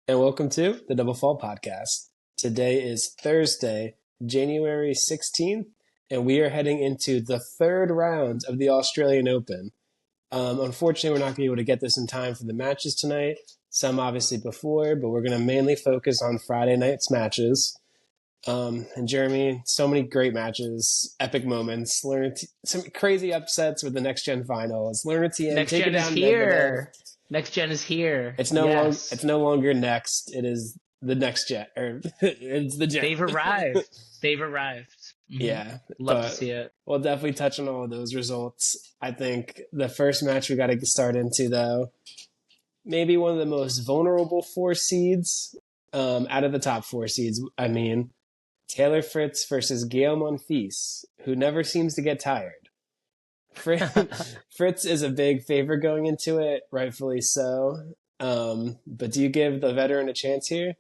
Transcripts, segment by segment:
and welcome to the Double Fall Podcast. Today is Thursday, January 16th, and we are heading into the third round of the Australian Open. Unfortunately, we're not going to be able to get this in time for the matches tonight. Some obviously before, but we're going to mainly focus on Friday night's matches. And Jeremy, so many great matches, epic moments, some crazy upsets with the next gen finals. Learner Tien Next taking gen is down Medvedev. here. Next gen is here. It's Yes. it's no longer next. It is the next gen, or it's the gen. They've arrived. They've arrived. Yeah, Love to see it. we'll definitely touch on all of those results. I think the first match we got to start into, though, maybe one of the most vulnerable four seeds out of the top four seeds. I mean, Taylor Fritz versus Gael Monfils, who never seems to get tired. Fritz is a big favorite going into it, rightfully so. But do you give the veteran a chance here?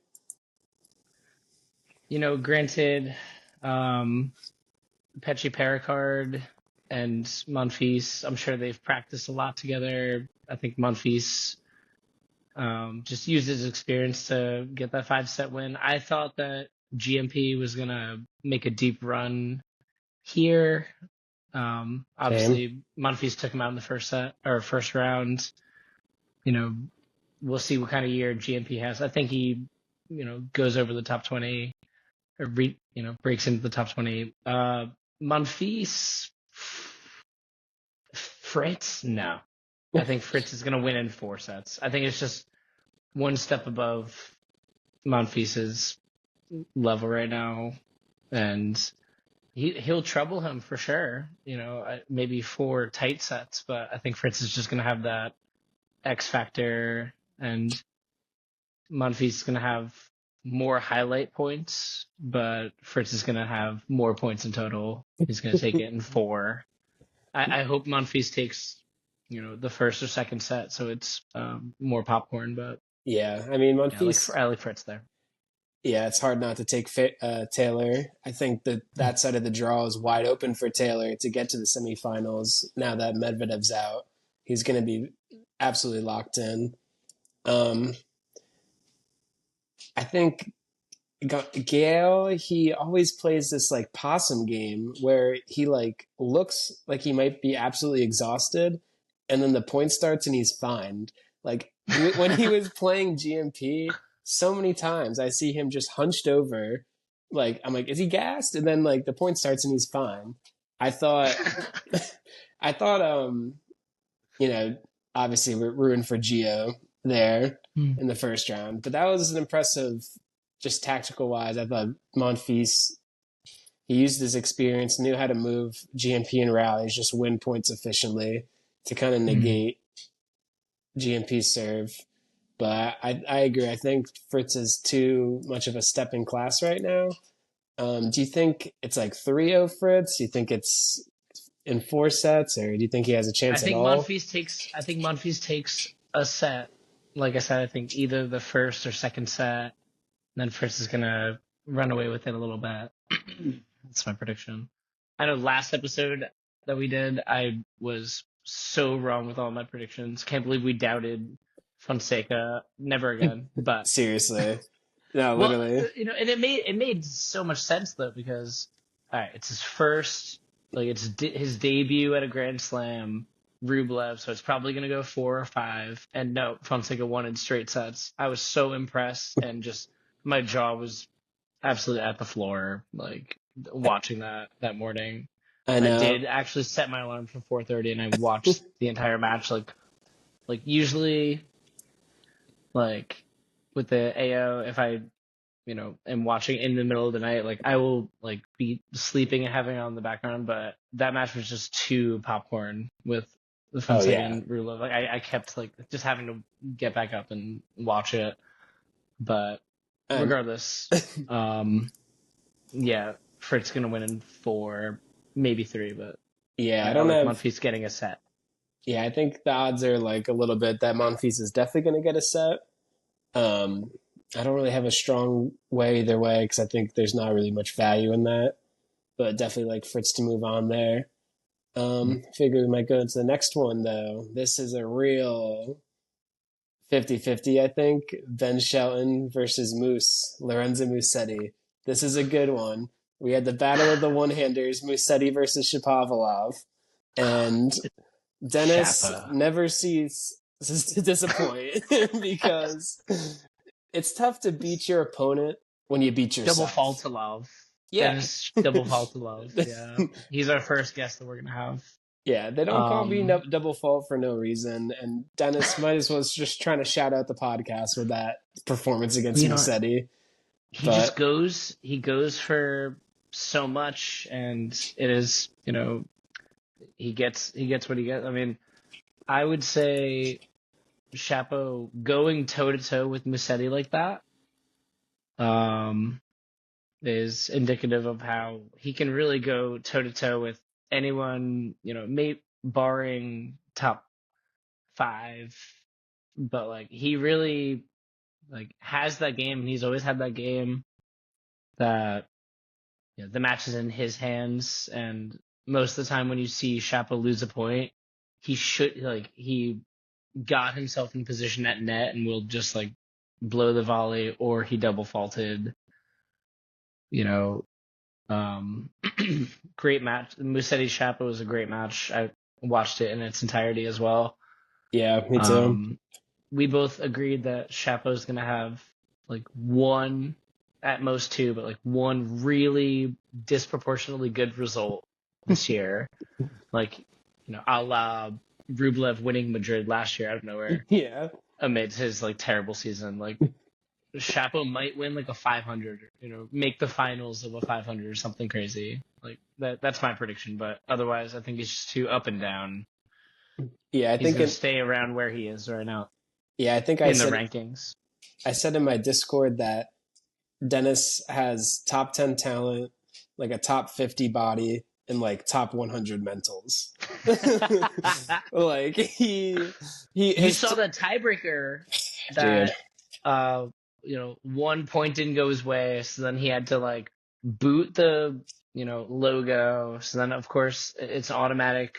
Granted, Petri Pericard and Monfils, I'm sure they've practiced a lot together. I think Monfils just used his experience to get that 5-set win. I thought that GMP was going to make a deep run here. Obviously, Monfils took him out in the first round. We'll see what kind of year GMP has. I think he, goes over the top 20 or breaks into the top 20. Monfils, Fritz, no. I think Fritz is going to win in 4 sets. I think it's just one step above Monfils's level right now, and he'll trouble him for sure. Maybe 4 tight sets, but I think Fritz is just going to have that X factor, and Monfils is going to have more highlight points, but Fritz is going to have more points in total. He's going to take it in 4. I hope Monfils takes, the first or second set, so it's more popcorn. But yeah, I mean, Monfils. I like Fritz there. Yeah, it's hard not to take Taylor. I think that side of the draw is wide open for Taylor to get to the semifinals. Now that Medvedev's out, he's going to be absolutely locked in. I think Gael, he always plays this like possum game where he like looks like he might be absolutely exhausted, and then the point starts and he's fine. Like when he was playing GMP, so many times I see him just hunched over. Like I'm like, is he gassed? And then like the point starts and he's fine. I thought, obviously we're rooting for Gio there in the first round, but that was an impressive, just tactical wise. I thought Monfils, he used his experience, knew how to move GMP in rallies, just win points efficiently to kind of negate GMP's serve. But I agree. I think Fritz is too much of a step in class right now. Do you think it's like 3-0 Fritz? Do you think it's in 4 sets, or do you think he has a chance at all? I think Monfils takes a set. Like I said, I think either the first or second set. Then Fritz is going to run away with it a little bit. That's my prediction. I know last episode that we did, I was so wrong with all my predictions. Can't believe we doubted Fonseca. Never again. But seriously. No, literally. And it made so much sense, though, because, all right, it's his first, like, it's his debut at a Grand Slam. Rublev, so it's probably going to go 4 or 5. And no, Fonseca won in straight sets. I was so impressed, and just my jaw was absolutely at the floor, like watching that morning. I know. I did actually set my alarm for 4:30, and I watched the entire match. Like usually, like with the AO, if I, am watching in the middle of the night, like I will like be sleeping and having it on the background. But that match was just too popcorn with the Fonseca and Rublev. Like I kept like just having to get back up and watch it, but. Regardless, Fritz gonna win in 4, maybe 3, but I don't have Monfils getting a set. Yeah, I think the odds are like a little bit that Monfils is definitely gonna get a set. I don't really have a strong way either way because I think there's not really much value in that, but definitely like Fritz to move on there. Figure we might go into the next one though. This is a real 50-50, I think. Ben Shelton versus Lorenzo Musetti. This is a good one. We had the battle of the one-handers, Musetti versus Shapovalov. And Dennis Shapo. never ceases to disappoint because it's tough to beat your opponent when you beat Double fall yourself. to love. That Yeah. is double fall to love. Yeah. He's our first guest that we're going to have. Yeah, they don't call me double fault for no reason. And Dennis might as well was just trying to shout out the podcast with that performance against You know, Musetti. he But just he goes for so much, and it is, he gets what he gets. I mean, I would say Shapo going toe to toe with Musetti like that is indicative of how he can really go toe to toe with anyone, barring top 5, but like he really like has that game, and he's always had that game that the match is in his hands, and most of the time when you see Shapo lose a point, he got himself in position at net and will just like blow the volley, or he double faulted. Great match. Musetti Shapo was a great match. I watched it in its entirety as well. yeah, me too. We both agreed that Shapo's gonna have like one, at most two, but like one really disproportionately good result this year. Like, a la Rublev winning Madrid last year out of nowhere Yeah. amidst his like terrible season. Like Shapo might win like a 500, make the finals of a 500 or something crazy. Like that's my prediction, but otherwise I think he's just too up and down. Yeah, He's going to stay around where he is right now. Yeah, I think in the rankings. I said in my Discord that Dennis has top 10 talent, like a top 50 body, and like top 100 mentals. Like you saw the tiebreaker that dude. 1 point didn't go his way, so then he had to like boot the logo. So then of course it's automatic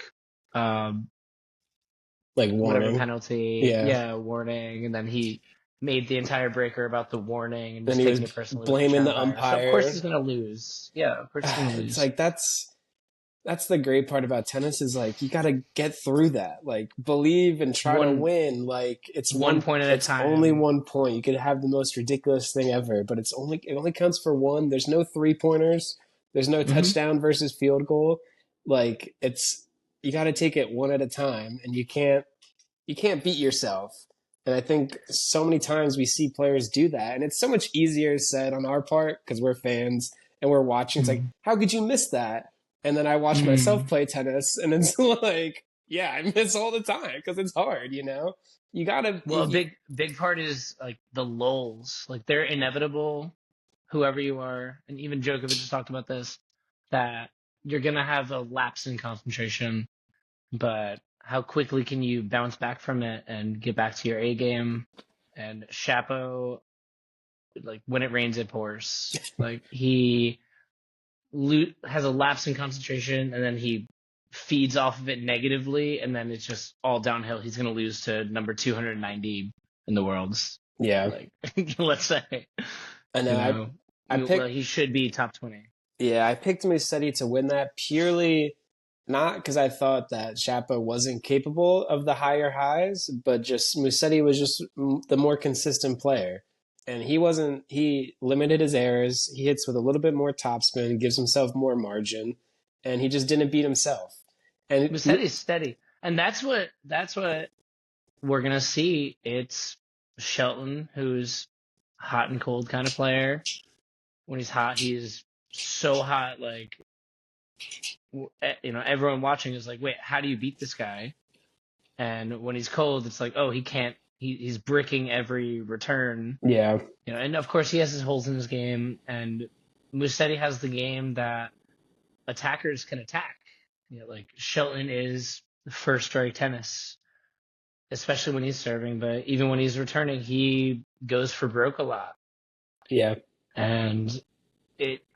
like warning, whatever penalty, warning, and then he made the entire breaker about the warning and just taking it personally, blaming the umpire. So of course he's gonna lose. Yeah, of course he's gonna lose. It's like that's the great part about tennis is like you got to get through that. Like believe and try to win. Like it's one point at a time. Only 1 point. You could have the most ridiculous thing ever, but it only counts for one. There's no 3-pointers. There's no touchdown versus field goal. Like you got to take it one at a time, and you can't beat yourself. And I think so many times we see players do that, and it's so much easier said on our part because we're fans and we're watching. It's like, how could you miss that? And then I watch myself play tennis, and it's like, yeah, I miss all the time because it's hard, You gotta. Well, a big part is like the lulls. Like they're inevitable, whoever you are, and even Djokovic just talked about this, that you're gonna have a lapse in concentration, but how quickly can you bounce back from it and get back to your A game? And Shapo, like when it rains, it pours. Like he has a lapse in concentration, and then he feeds off of it negatively, and then it's just all downhill. He's going to lose to number 290 in the world. Yeah. Like, let's say. I know. He should be top 20. Yeah, I picked Musetti to win that purely not because I thought that Shapo wasn't capable of the higher highs, but just Musetti was just the more consistent player. And he limited his errors. He hits with a little bit more topspin, gives himself more margin, and he just didn't beat himself. And Musetti's steady. And that's what we're going to see. It's Shelton, who's hot and cold kind of player. When he's hot, he's so hot, like, everyone watching is like, wait, how do you beat this guy? And when he's cold, it's like, oh, he can't. He's bricking every return. Yeah. And of course he has his holes in his game, and Musetti has the game that attackers can attack. Like Shelton is first strike tennis, especially when he's serving, but even when he's returning, he goes for broke a lot. Yeah. And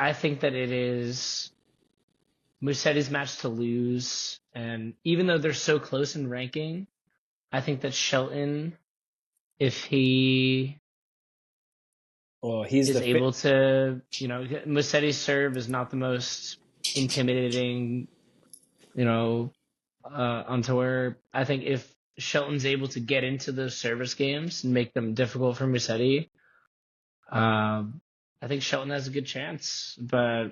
I think that it is Musetti's match to lose, and even though they're so close in ranking, I think that Shelton if he he's is able to, Musetti's serve is not the most intimidating, on tour. I think if Shelton's able to get into those service games and make them difficult for Musetti, I think Shelton has a good chance. But,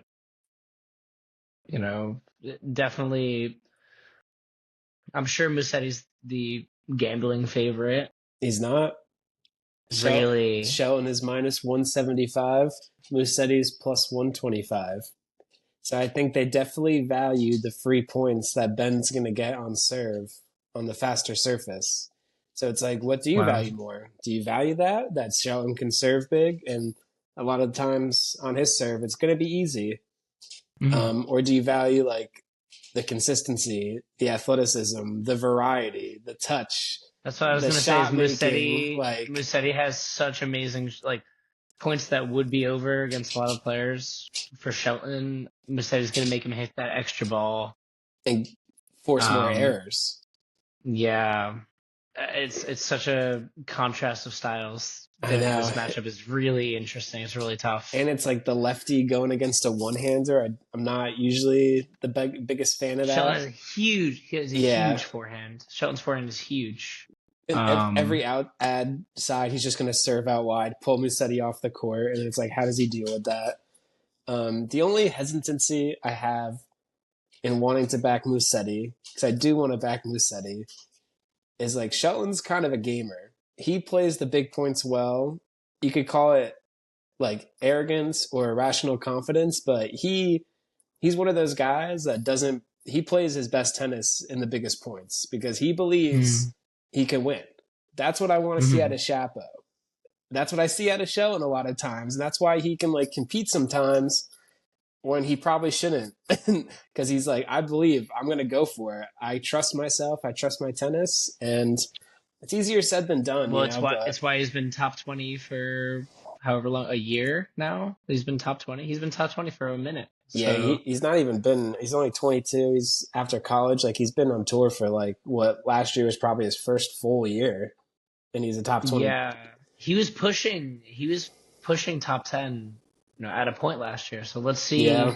definitely, I'm sure Musetti's the gambling favorite. He's not. Really? Shelton is minus 175. Musetti's plus 125. So I think they definitely value the free points that Ben's going to get on serve on the faster surface. So it's like, what do you value more? Do you value that Shelton can serve big? And a lot of times on his serve, it's going to be easy. Mm-hmm. Or do you value like the consistency, the athleticism, the variety, the touch? That's what I was going to say. Is Musetti has such amazing points that would be over against a lot of players. For Shelton, Musetti's going to make him hit that extra ball and force more errors. Yeah, it's such a contrast of styles. I know. This matchup is really interesting. It's really tough. And it's like the lefty going against a one-hander. I'm not usually the biggest fan of that. Shelton is huge. He has a huge forehand. Shelton's forehand is huge. Every ad side, he's just going to serve out wide, pull Musetti off the court, and it's like, how does he deal with that? The only hesitancy I have in wanting to back Musetti, because I do want to back Musetti, is like Shelton's kind of a gamer. He plays the big points well. You could call it like arrogance or irrational confidence, but he's one of those guys that he plays his best tennis in the biggest points because he believes he can win. That's what I want to see out of Shapo. That's what I see out of Shelton a lot of times. And that's why he can compete sometimes when he probably shouldn't. Because he's like, I believe I'm going to go for it. I trust myself. I trust my tennis. And it's easier said than done. Well, it's why he's been top 20 for however long, a year now. He's been top 20. He's been top 20 for a minute. Yeah, he's not even been. He's only 22. He's after college. He's been on tour for what last year was probably his first full year, and he's a top 20. Yeah, he was pushing top 10, at a point last year. So let's see. Yeah.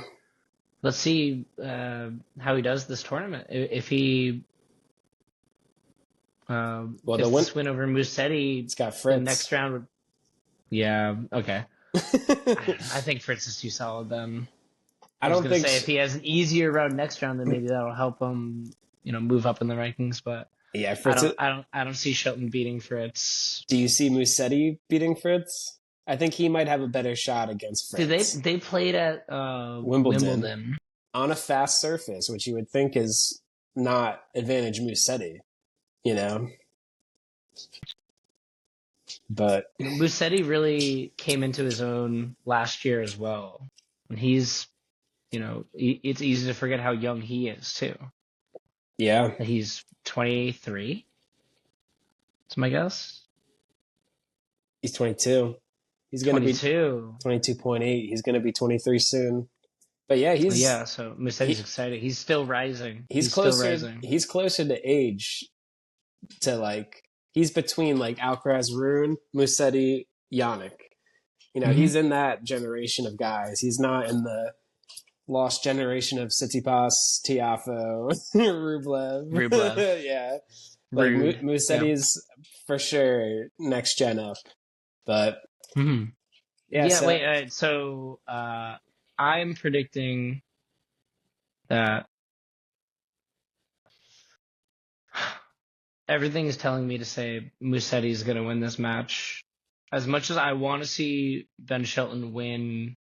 Let's see how he does this tournament. If he, this win over Musetti, it's got Fritz. The next round would. Yeah. Okay. I think Fritz is too solid then. I was going to say if he has an easier round next round, then maybe that'll help him, move up in the rankings. But yeah, Fritz. I don't see Shelton beating Fritz. Do you see Musetti beating Fritz? I think he might have a better shot against Fritz. They played at Wimbledon on a fast surface, which you would think is not advantage Musetti, But Musetti really came into his own last year as well, and he's. It's easy to forget how young he is, too. Yeah. He's 23. That's my guess. He's 22. He's going to be 22.8. He's going to be 23 soon. But yeah, so Musetti's excited. He's still rising. He's closer to age to he's between Alcaraz, Rune, Musetti, Yannick. He's in that generation of guys. He's not in the lost generation of Tsitsipas, Tiafoe, Rublev. Yeah. Musetti's for sure next gen up. But so I'm predicting that everything is telling me to say Musetti is going to win this match. As much as I want to see Ben Shelton win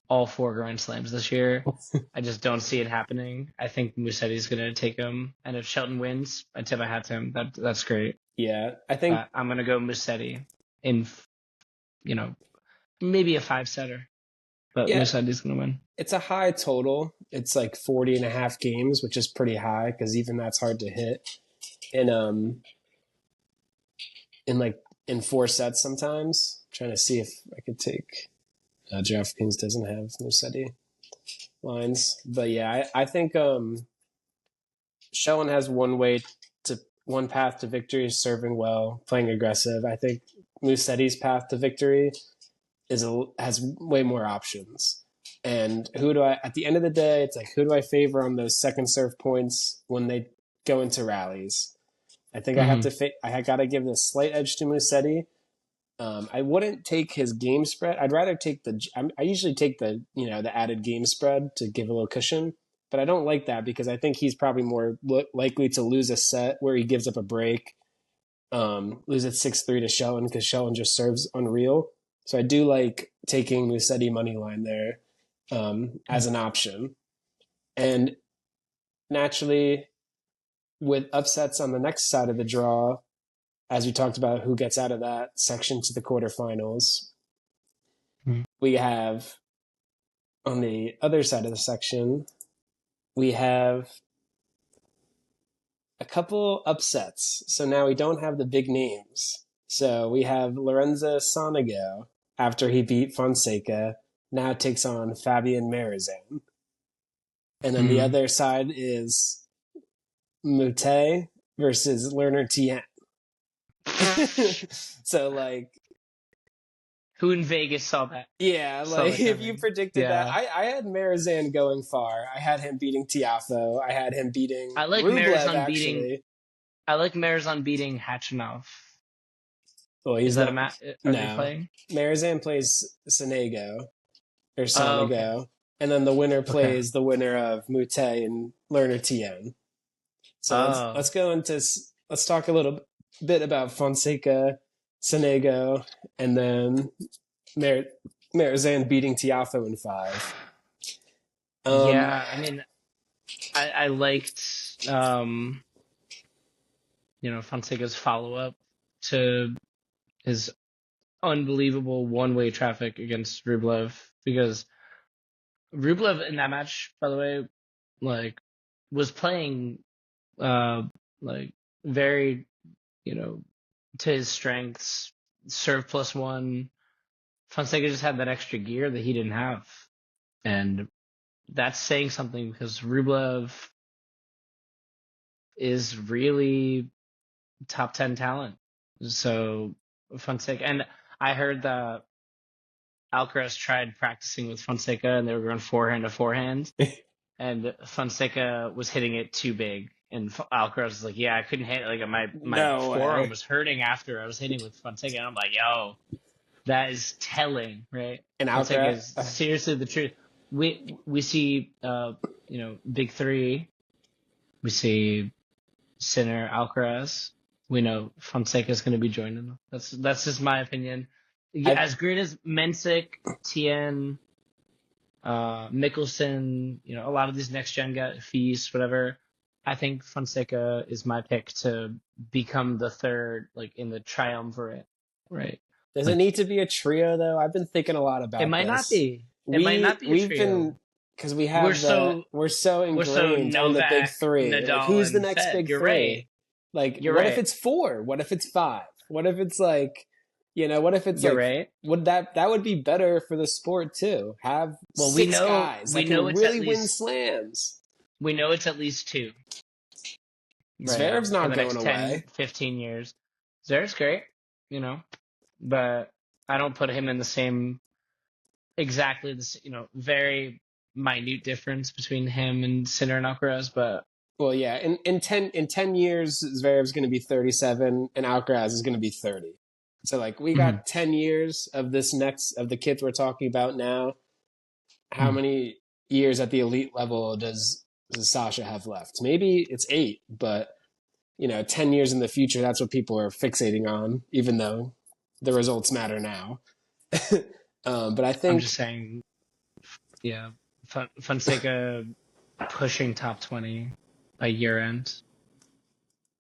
all 4 Grand Slams this year, I just don't see it happening. I think Musetti's going to take him, and if Shelton wins, I tip my hat to him. That's great. Yeah, I think I'm going to go Musetti in, maybe a 5-setter, but Musetti's going to win. It's a high total. It's 40.5 games, which is pretty high because even that's hard to hit. And in 4 sets sometimes. I'm trying to see if I could take. DraftKings doesn't have Musetti lines, but yeah, I think Shelton has one way to one path to victory is serving well, playing aggressive. I think Musetti's path to victory has way more options. And at the end of the day, it's like, who do I favor on those second serve points when they go into rallies? I think I got to give this slight edge to Musetti. I wouldn't take his game spread. I'd rather take I usually take the added game spread to give a little cushion, but I don't like that because I think he's probably more likely to lose a set where he gives up a break, lose it 6-3 to Shelton because Shelton just serves unreal. So I do like taking Musetti money line there as an option. And naturally, with upsets on the next side of the draw, as we talked about who gets out of that section to the quarterfinals, we have on the other side of the section, we have a couple upsets. So now we don't have the big names. So we have Lorenzo Sonego, after he beat Fonseca, now takes on Fabian Marozsan. And then the other side is Moutet versus Learner Tien. So, like... Who in Vegas saw that? Yeah, like, if you predicted that... I had Marozsan going far. I had him beating Tiafoe. I had him beating Rublev, actually. I like Marozsan beating Khachanov. Well, he's that a match? No. Playing? Marozsan plays Sonego. Or Sonego. Okay. And then the winner plays the winner of Moutet and Learner Tien. So let's go into... Let's talk a little bit about Fonseca, Sonego, and then Marozsan beating Tiafoe in 5. I mean, I liked, Fonseca's follow-up to his unbelievable one-way traffic against Rublev, because Rublev in that match, by the way, like, was playing, very, to his strengths, serve +1. Fonseca just had that extra gear that he didn't have. And that's saying something, because Rublev is really top 10 talent. So Fonseca, and I heard that Alcaraz tried practicing with Fonseca and they were going forehand to forehand, and Fonseca was hitting it too big. And Alcaraz was like, I couldn't hit it. Like, my forearm was hurting after I was hitting with Fonseca. And I'm like, yo, that is telling, right? And Fonseca is seriously the truth. We see, big three. We see Sinner, Alcaraz. We know Fonseca is going to be joining them. That's just my opinion. As great as Mensik, Tien, Michelson, a lot of these next gen guys, Feast, whatever. I think Fonseca is my pick to become the third, like, in the triumvirate, right? Does it need to be a trio, though? I've been thinking a lot about it. Might this. Not be. It might not be a trio. Because we're so ingrained on the big three. Like, who's the next big three? Right. Like, what if it's 4? What if it's 5? What if it's like, what if it's right. Would that would be better for the sport too? Have 6 guys that can really win slams. We know it's at least 2. Zverev's not going away. 10, 15 years. Zverev's great, but I don't put him in the same, exactly this, very minute difference between him and Sinner and Alcaraz. But well, yeah, in 10 years, Zverev's going to be 37 and Alcaraz is going to be 30. So, like, we got 10 years of the kids we're talking about now. How many years at the elite level does Sasha have left? Maybe it's 8, but 10 years in the future, that's what people are fixating on, even though the results matter now. But I think I'm just saying, Fonseca pushing top 20 by year end.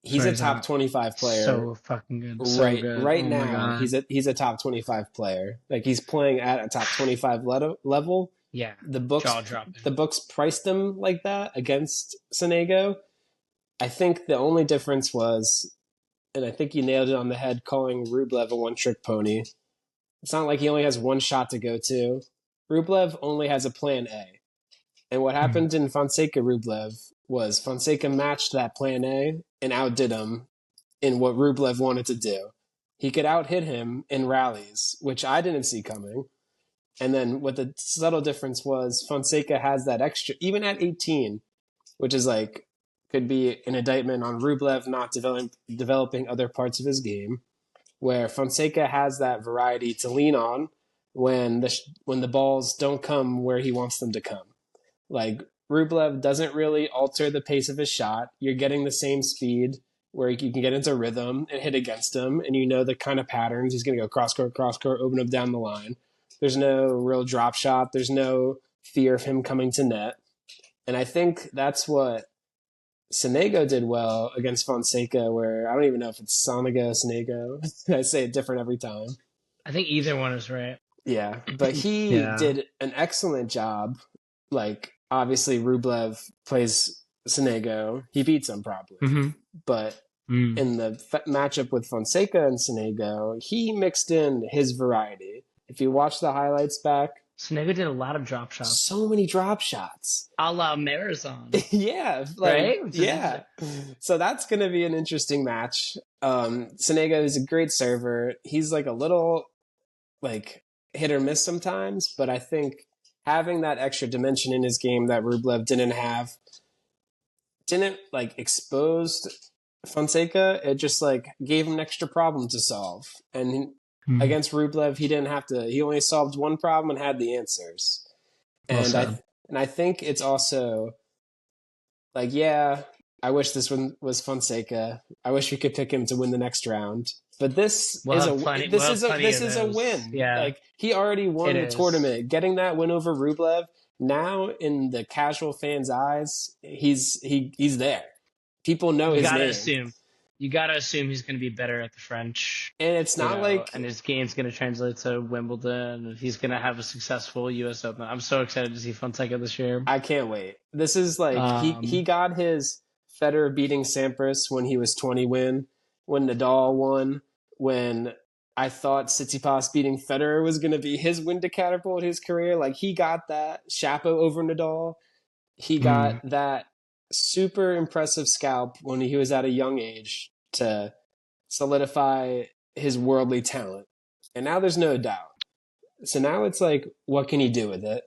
He's a top 25 player. So fucking good. So good. Right now, he's a top 25 player. Like, he's playing at a top 25 level. Yeah, the books priced him like that against Sonego. I think the only difference was, and I think you nailed it on the head, calling Rublev a one-trick pony. It's not like he only has one shot to go to. Rublev only has a plan A. And what happened in Fonseca Rublev was Fonseca matched that plan A and outdid him in what Rublev wanted to do. He could out-hit him in rallies, which I didn't see coming. And then what the subtle difference was, Fonseca has that extra, even at 18, which is like, could be an indictment on Rublev not developing other parts of his game, where Fonseca has that variety to lean on when the balls don't come where he wants them to come. Like, Rublev doesn't really alter the pace of his shot. You're getting the same speed where you can get into rhythm and hit against him, and you know the kind of patterns. He's going to go cross-court, open up down the line. There's no real drop shot. There's no fear of him coming to net. And I think that's what Sonego did well against Fonseca, where I don't even know if it's Sonego. I say it different every time. I think either one is right. Yeah, but he did an excellent job. Like, obviously, Rublev plays Sonego. He beats him probably. Mm-hmm. But in the matchup with Fonseca and Sonego, he mixed in his variety. If you watch the highlights back, Sonego did a lot of drop shots. So many drop shots. A la Marozsan. Yeah. Right? Yeah. So that's going to be an interesting match. Sonego is a great server. He's like a little like hit or miss sometimes, but I think having that extra dimension in his game that Rublev didn't like exposed Fonseca. It just like gave him an extra problem to solve. And against Rublev, he only solved one problem and had the answers. And I think it's also like, yeah, I wish this one was Fonseca. I wish we could pick him to win the next round. But this is a win. Yeah. Like, he already won the tournament. Getting that win over Rublev, now in the casual fans' eyes, he's there. People know his name. You gotta assume he's gonna be better at the French. And it's not and his game's gonna translate to Wimbledon, and he's gonna have a successful US Open. I'm so excited to see Fonseca this year. I can't wait. This is like he got his Federer beating Sampras when he was 20 win, when Nadal won, when I thought Tsitsipas beating Federer was going to be his win to catapult his career. Like, he got that Shapo over Nadal. He got that super impressive scalp when he was at a young age to solidify his worldly talent. And now there's no doubt. So now it's like, what can he do with it?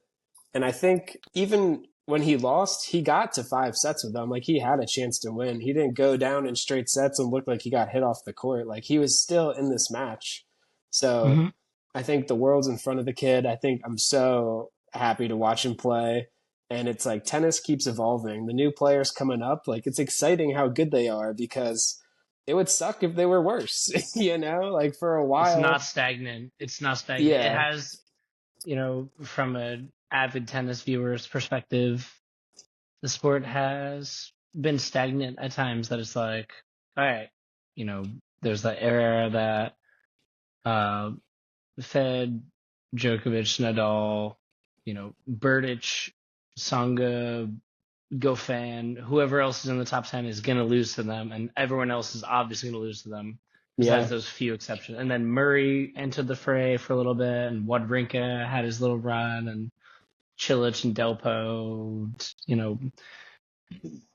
And I think even when he lost, he got to 5 sets with them. Like, he had a chance to win. He didn't go down in straight sets and look like he got hit off the court. Like, he was still in this match. So I think the world's in front of the kid. I think I'm so happy to watch him play. And it's like, tennis keeps evolving. The new players coming up, like, it's exciting how good they are, because it would suck if they were worse, you know, like, for a while. It's not stagnant. Yeah. It has, from an avid tennis viewer's perspective, the sport has been stagnant at times, that it's like, all right, there's that era that Fed, Djokovic, Nadal, Berdych, Tsonga, Goffin, whoever else is in the top 10 is going to lose to them, and everyone else is obviously going to lose to them, besides those few exceptions. And then Murray entered the fray for a little bit, and Wawrinka had his little run, and Cilic and Delpo,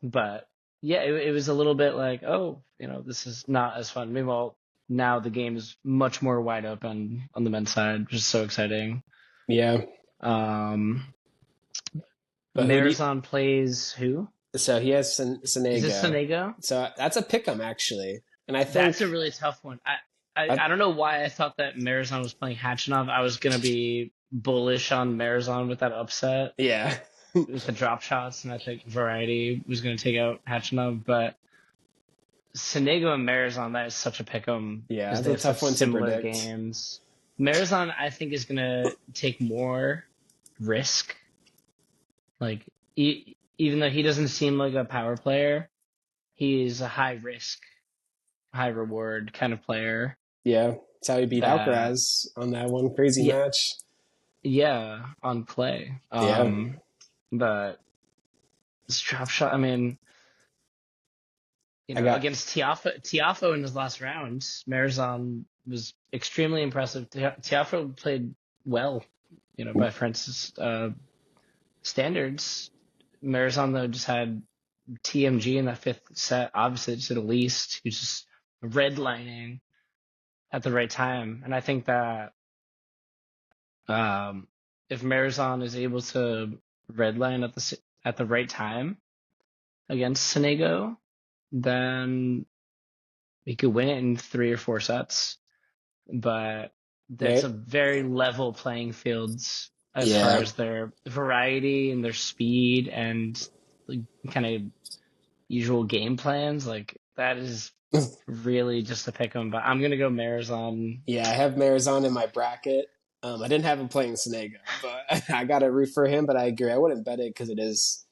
but yeah, it was a little bit like, this is not as fun. Meanwhile, now the game is much more wide open on the men's side, which is so exciting. Yeah. Marozsan plays who? So he has Sonego. Is it Sonego? So that's a pick'em, actually. And I think that's a really tough one. I don't know why I thought that Marozsan was playing Khachanov. I was going to be bullish on Marozsan with that upset. Yeah. With the drop shots, and I think variety was going to take out Khachanov, but Sonego and Marozsan, that is such a pick'em. Yeah, that's a tough one to predict. Games. Marozsan, I think, is going to take more risk. Like, even though he doesn't seem like a power player, he is a high risk, high reward kind of player. Yeah, that's how he beat Alcaraz on that one crazy match. Yeah, on clay. But this drop shot, I mean, against Tiafoe in his last round, Marozsan was extremely impressive. Tiafoe played well, by France's standards. Marozsan, though, just had TMG in that 5th set. Obviously, just at least, he was just redlining at the right time. And I think that if Marozsan is able to redline at the right time against Sonego, then he could win it in 3 or 4 sets. But that's a very level playing field as far as their variety and their speed and like, kind of usual game plans. Like that is really just to pick them. But I'm gonna go Marozsan. Yeah, I have Marozsan in my bracket. I didn't have him playing Sonego, but I got to root for him. But I agree, I wouldn't bet it because it is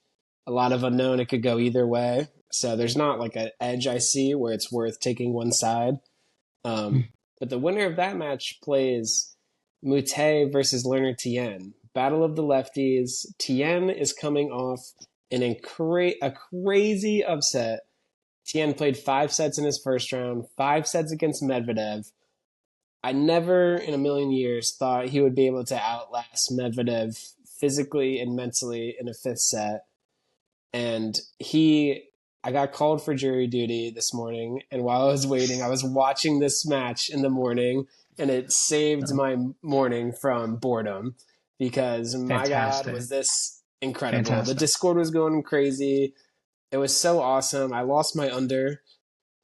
a lot of unknown. It could go either way. So there's not like an edge I see where it's worth taking one side. But the winner of that match plays Moutet versus Learner Tien. Battle of the lefties. Tien is coming off a crazy upset. Tien played 5 sets in his first round, 5 sets against Medvedev. I never in a million years thought he would be able to outlast Medvedev physically and mentally in a 5th set. And I got called for jury duty this morning. And while I was waiting, I was watching this match in the morning, and it saved my morning from boredom because my God, was this incredible. Fantastic. The Discord was going crazy. It was so awesome. I lost my under.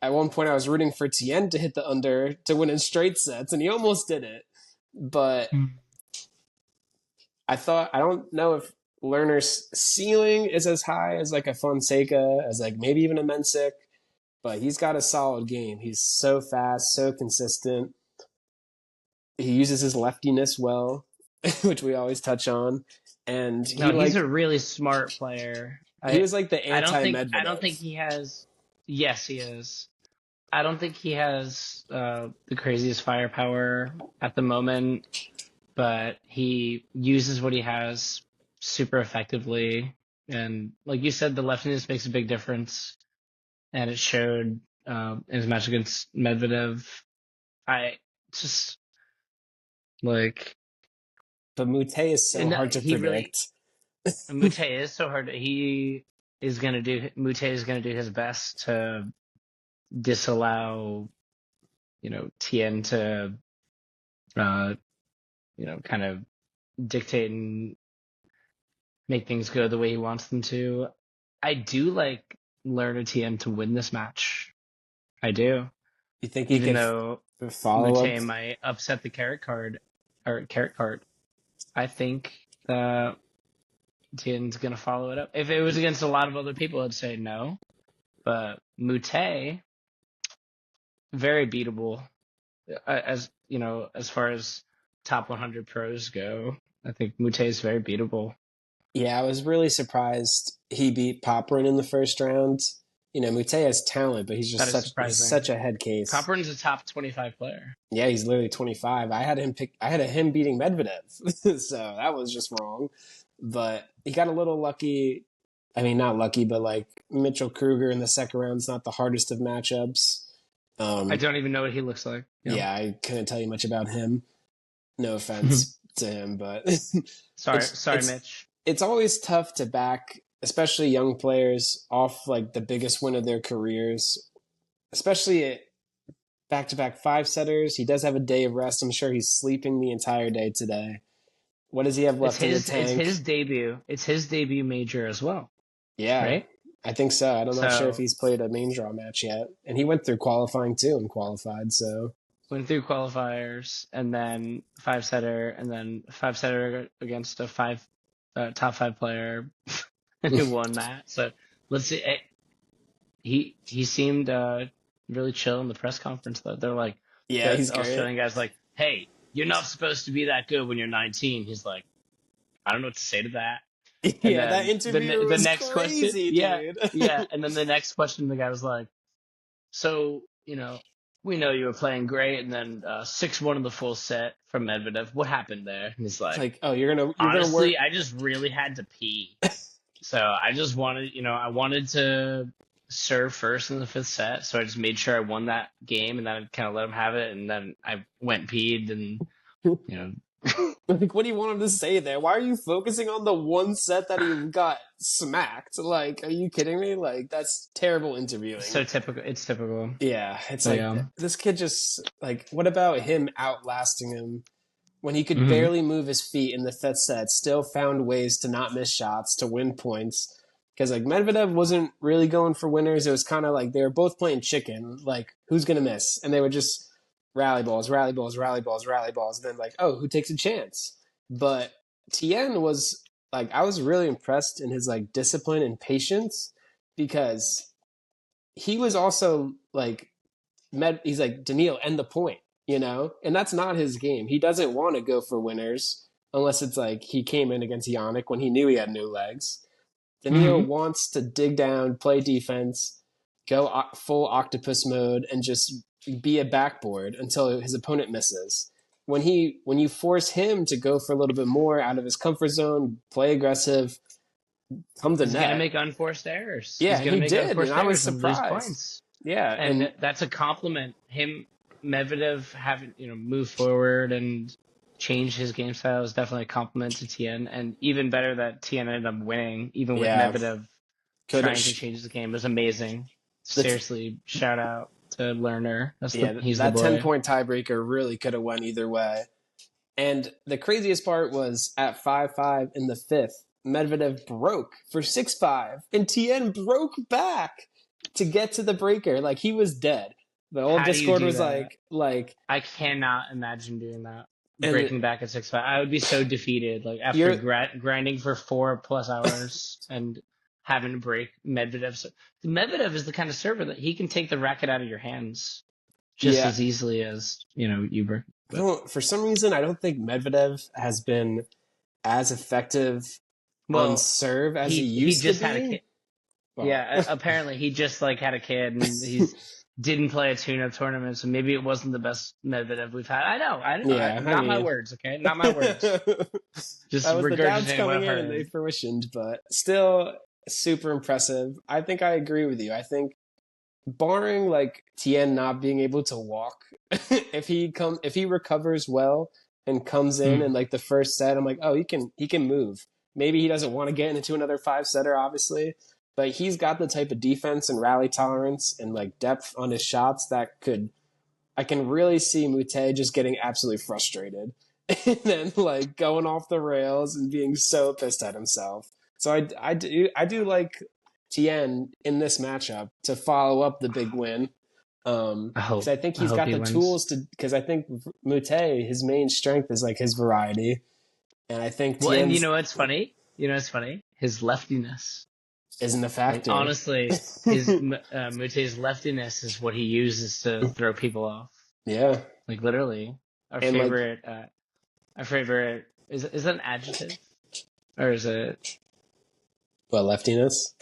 At one point, I was rooting for Tien to hit the under to win in straight sets, and he almost did it. But I don't know if Learner's ceiling is as high as like a Fonseca, as like maybe even a Mensik, but he's got a solid game. He's so fast, so consistent. He uses his leftiness well, which we always touch on. And he's a really smart player. He was like the anti-Medvedev. I don't think he has. Yes, he is. I don't think he has the craziest firepower at the moment, but he uses what he has super effectively. And like you said, the leftiness makes a big difference, and it showed in his match against Medvedev. I just like. But Moutet is so hard to predict. Moutet is so hard. Moutet is going to do his best to disallow, Tien to, kind of dictate and make things go the way he wants them to. I do like Learner Tien to win this match. I do. You think he can follow Moutet might upset the carrot card. I think that Tien's going to follow it up. If it was against a lot of other people, I'd say no. But Moutet, very beatable. As far as top 100 pros go, I think Moutet is very beatable. Yeah, I was really surprised he beat Poprin in the first round. Moutet has talent, but he's just such a head case. Poprin's a top 25 player. Yeah, he's literally 25. I had him beating Medvedev, so that was just wrong. But he got a little lucky. I mean, not lucky, but like Mitchell Kruger in the second round is not the hardest of matchups. I don't even know what he looks like. Yeah, I couldn't tell you much about him. No offense to him, but sorry, Mitch. It's always tough to back, especially young players, off like the biggest win of their careers, especially at back-to-back 5-setters. He does have a day of rest. I'm sure he's sleeping the entire day today. What does he have left in the tank? It's his debut. It's his debut major as well. Yeah, right? I think so. I'm not sure if he's played a main draw match yet. And he went through qualifying too and qualified, so. Went through qualifiers and then 5-setter and then 5-setter against a top 5 player and he won that. So let's see. He seemed really chill in the press conference though. They're like, yeah, he's great. Australian guys like, hey, you're not supposed to be that good when you're 19. He's like, I don't know what to say to that. Yeah, that interview was next crazy, question, dude. Yeah. And then the next question, the guy was like, so, we know you were playing great, and then 6-1 in the full set from Medvedev. What happened there? And he's like, oh, you're gonna honestly, I just really had to pee. So I just wanted, I wanted to serve first in the 5th set. So I just made sure I won that game, and then I kind of let him have it. And then I went and peed and, Like, what do you want him to say there? Why are you focusing on the one set that he got smacked? Like, are you kidding me? Like, that's terrible interviewing. So typical. It's typical. Yeah, it's But, like this kid just like. What about him outlasting him when he could Mhm. barely move his feet in the fifth set? Still found ways to not miss shots to win points. Because like Medvedev wasn't really going for winners. It was kind of like they were both playing chicken. Like, who's gonna miss? And they would just rally balls, rally balls, rally balls, rally balls. And then like, oh, who takes a chance? But Tien was like, I was really impressed in his like discipline and patience because he was also like, he's like, Daniil, end the point, you know? And that's not his game. He doesn't want to go for winners unless it's like he came in against Yannick when he knew he had new legs. Daniil wants to dig down, play defense, go full octopus mode, and just be a backboard until his opponent misses. When you force him to go for a little bit more out of his comfort zone, play aggressive, come to net. He's gonna make unforced errors. Yeah, he's gonna he make did, unforced and I was errors and lose surprised. points. Yeah, and that's a compliment. Medvedev having move forward and change his game style is definitely a compliment to Tien, and even better that Tien ended up winning, even with Medvedev trying to change his game. It was amazing. Seriously, shout out to Learner. He's that the boy. 10-point tiebreaker really could have went either way. And the craziest part was at 5-5 in the fifth, Medvedev broke for 6-5, and Tien broke back to get to the breaker. Like, he was dead. The whole Discord was like I cannot imagine doing that. Breaking back at 6-5. I would be so defeated. Like, after grinding for 4+ hours and having to break Medvedev. Medvedev is the kind of server that he can take the racket out of your hands just as easily as, you break. For some reason, I don't think Medvedev has been as effective on serve as he used to be. Had a kid. Well. Yeah, apparently he just had a kid and he's didn't play a tune-up tournament, so maybe it wasn't the best Medvedev we've had. I don't know. Yeah, not my words, okay? Not my words. Just that was the doubts coming in and they fruitioned, but still super impressive. I think I agree with you. I think barring Tien not being able to walk, if he recovers well and comes in in the first set, I'm like, oh, he can move. Maybe he doesn't want to get into another 5-setter, obviously, but he's got the type of defense and rally tolerance and depth on his shots that I can really see Moutet just getting absolutely frustrated and then going off the rails and being so pissed at himself. So I do like Tien in this matchup to follow up the big win. Because I think he's got the tools to. Because I think Moutet, his main strength is his variety, and I think. Well, and you know what's funny? His leftiness isn't a factor. Honestly, his Moutet's leftiness is what he uses to throw people off. Yeah, literally. Our favorite is that an adjective, or is it? What, leftiness?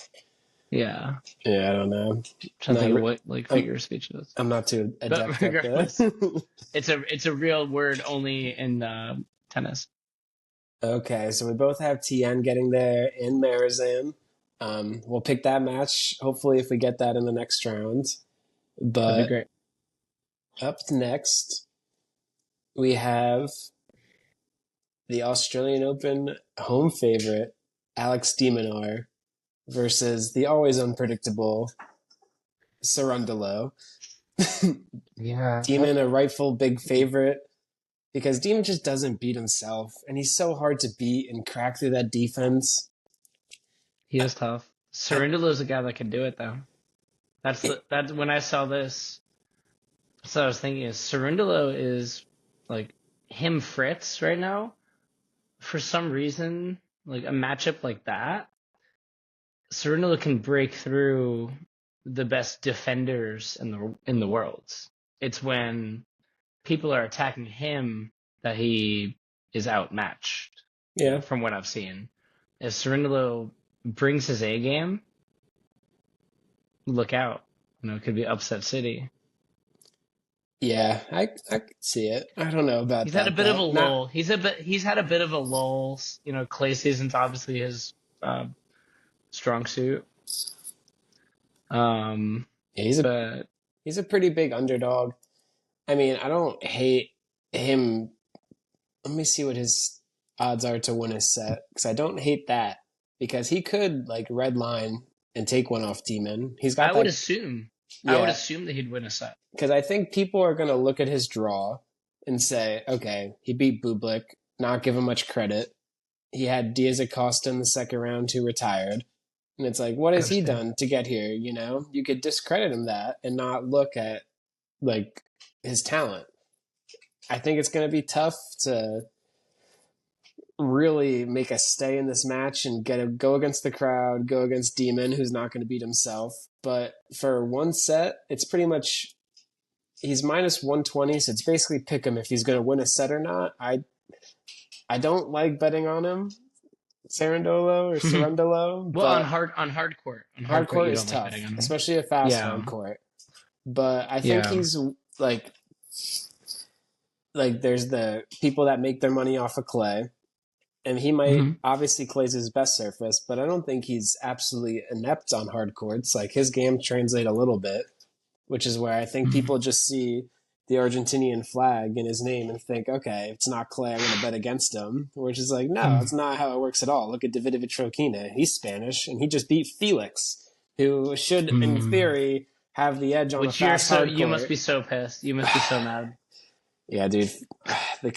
Yeah. Yeah, I don't know. Trying to think of what figure of speech it is. I'm not too adept at this. It's a real word only in tennis. Okay, so we both have Tien getting there in Marozsan. We'll pick that match, hopefully, if we get that in the next round. But that'd be great. Up next, we have the Australian Open home favorite, Alex de Minaur, versus the always unpredictable Cerundolo. Yeah. Demon, a rightful big favorite, because Demon just doesn't beat himself, and he's so hard to beat and crack through that defense. He is tough. Cerundolo's a guy that can do it, though. That's when I saw this. So I was thinking is Cerundolo is him Fritz right now. For some reason, a matchup like that, Cerundolo can break through the best defenders in the world. It's when people are attacking him that he is outmatched. Yeah, from what I've seen, if Cerundolo brings his A game, look out. It could be upset city. Yeah, I could see it. I don't know about that. He's had a bit of a lull. He's had a bit of a lull. Clay season's obviously his strong suit. He's a pretty big underdog. I mean, I don't hate him let me see what his odds are to win a set, because I don't hate that, because he could like red line and take one off Demon. He's got I that. would assume. Yeah, I would assume that he'd win a set. because I think people are going to look at his draw and say, okay, he beat Bublik, not give him much credit. He had Diaz Acosta in the second round who retired. And it's like, what has he done to get here? You know, you could discredit him that and not look at like his talent. I think it's going to be tough to really make a stay in this match and go against the crowd, go against Demon, who's not going to beat himself. But for one set, it's pretty much he's minus 120, so it's basically pick him if he's going to win a set or not. I don't like betting on him, Cerundolo or Cerundolo. Well, on hard court. Hard court is tough, especially a fast hard court. But I think he's like there's the people that make their money off of clay. And he might, obviously clay's his best surface, but I don't think he's absolutely inept on hard courts. Like his game translate a little bit, which is where I think people just see the Argentinian flag in his name and think, okay, if it's not clay, I'm going to bet against him. Which is like, no, it's not how it works at all. Look at Davidovich Fokina. He's Spanish, and he just beat Felix, who should, in theory, have the edge on the fast hard court. You must be so pissed. You must be so mad. Yeah, dude. The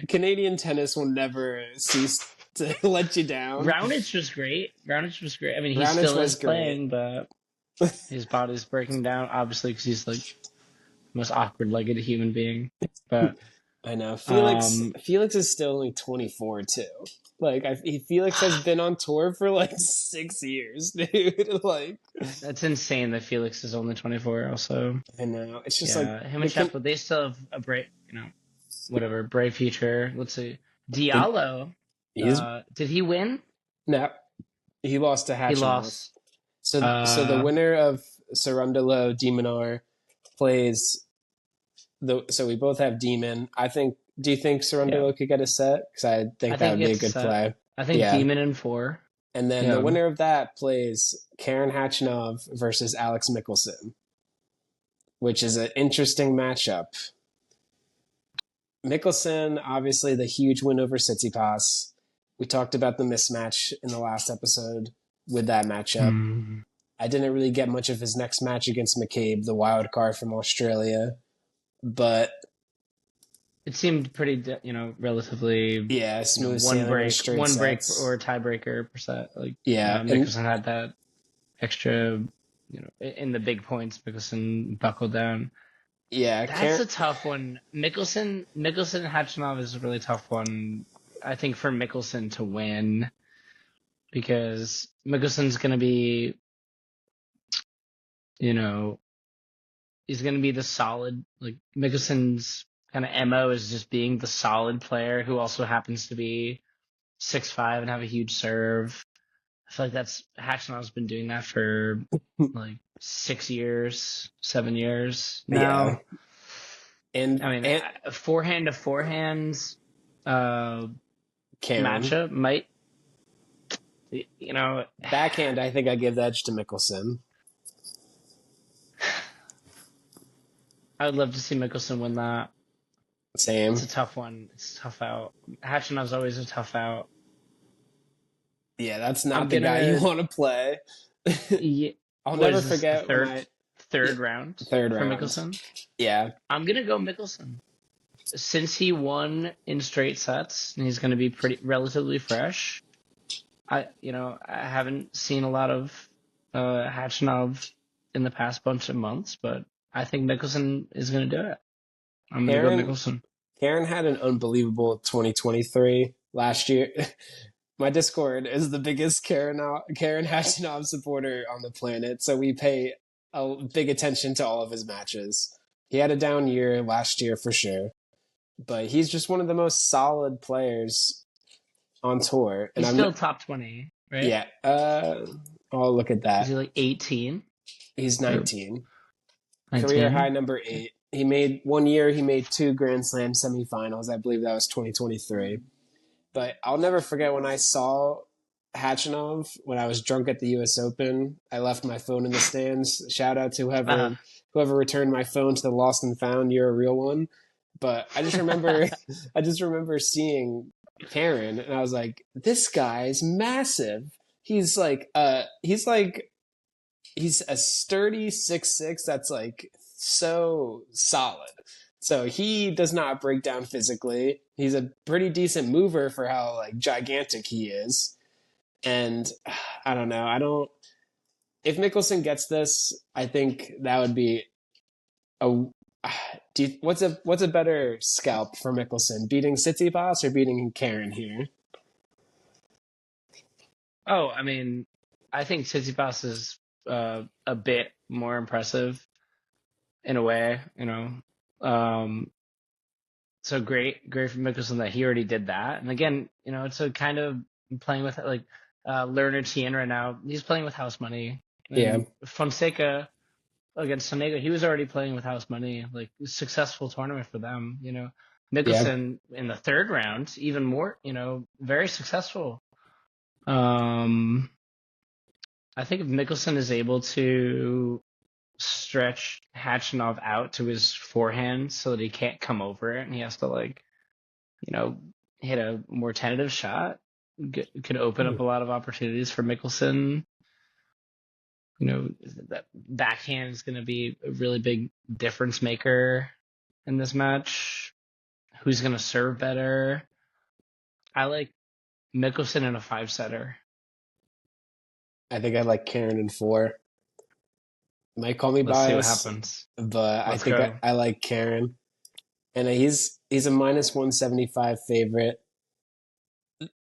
Canadian tennis will never cease to let you down. Raonic was great. I mean, he still is playing, but his body's breaking down, obviously, because he's like the most awkward-legged human being. But I know Felix is still only 24 too. Like Felix has been on tour for like 6 years, dude. Like that's insane that Felix is only 24. Also, I know it's just like him and Shapo. They still have a bright, bright future. Let's see, Diallo. Did he win? No, he lost to Khachanov. He lost. So the winner of Cerundolo Minaur plays so we both have Demon. Do you think Cerundolo could get a set? Because I think that would be a good play. I think Demon in 4. And then the winner of that plays Karen Khachanov versus Alex Michelson, which is an interesting matchup. Michelson, obviously the huge win over Tsitsipas. We talked about the mismatch in the last episode with that matchup. I didn't really get much of his next match against McCabe, the wild card from Australia, but it seemed pretty, relatively smooth. One break or a tiebreaker per set. Mickelson had that extra, in the big points. Mickelson buckled down. Yeah, that's a tough one. Mickelson Khachanov is a really tough one. I think for Mickelson to win, because Mickelson's going to be, he's going to be the solid, Mickelson's kind of MO is just being the solid player who also happens to be 6'5" and have a huge serve. I feel like Khachanov's been doing that for 6 years, 7 years now. Yeah. And I mean, forehand to forehands matchup might, backhand. I think I give the edge to Mickelson. I would love to see Mickelson win that. Same. It's a tough one. It's a tough out. Khachanov's always a tough out. Yeah, that's not the guy you want to play. I'll never forget third round for Mickelson. Yeah. I'm going to go Mickelson. Since he won in straight sets, and he's going to be relatively fresh, I haven't seen a lot of Khachanov in the past bunch of months, but I think Mickelson is going to do it. I'm going to go Mickelson. Karen had an unbelievable 2023 last year. My Discord is the biggest Karen Khachanov supporter on the planet, so we pay a big attention to all of his matches. He had a down year last year for sure, but he's just one of the most solid players on tour. And he's still top 20, right? Yeah. I'll look at that. Is he 18? He's 19. Career high number 8. He made 1 year. He made 2 Grand Slam semifinals. I believe that was 2023. But I'll never forget when I saw Khachanov when I was drunk at the U.S. Open. I left my phone in the stands. Shout out to whoever returned my phone to the lost and found. You're a real one. But I just remember, I just remember seeing Karen, and I was like, this guy's massive. He's a sturdy 6'6". That's like so solid. So he does not break down physically. He's a pretty decent mover for how like gigantic he is. And I don't know. I don't. If Michelson gets this, I think that would be a. What's a better scalp for Michelson? Beating Tsitsipas or beating Karen here? Oh, I mean, I think Tsitsipas is a bit more impressive in a way, So great for Michelson that he already did that. And again, it's a kind of playing with like Learner Tien right now. He's playing with house money. Yeah. And Fonseca against Sonego, he was already playing with house money. Like successful tournament for them. Michelson in the third round, even more. Very successful. I think if Michelson is able to stretch Khachanov out to his forehand so that he can't come over it and he has to hit a more tentative shot, could open up a lot of opportunities for Michelson. That backhand is going to be a really big difference maker in this match. Who's going to serve better? I like Michelson in a 5-setter. I think I like Karen in 4. Might call me Let's biased, see what happens. but I think I like Karen, and he's a minus 175 favorite.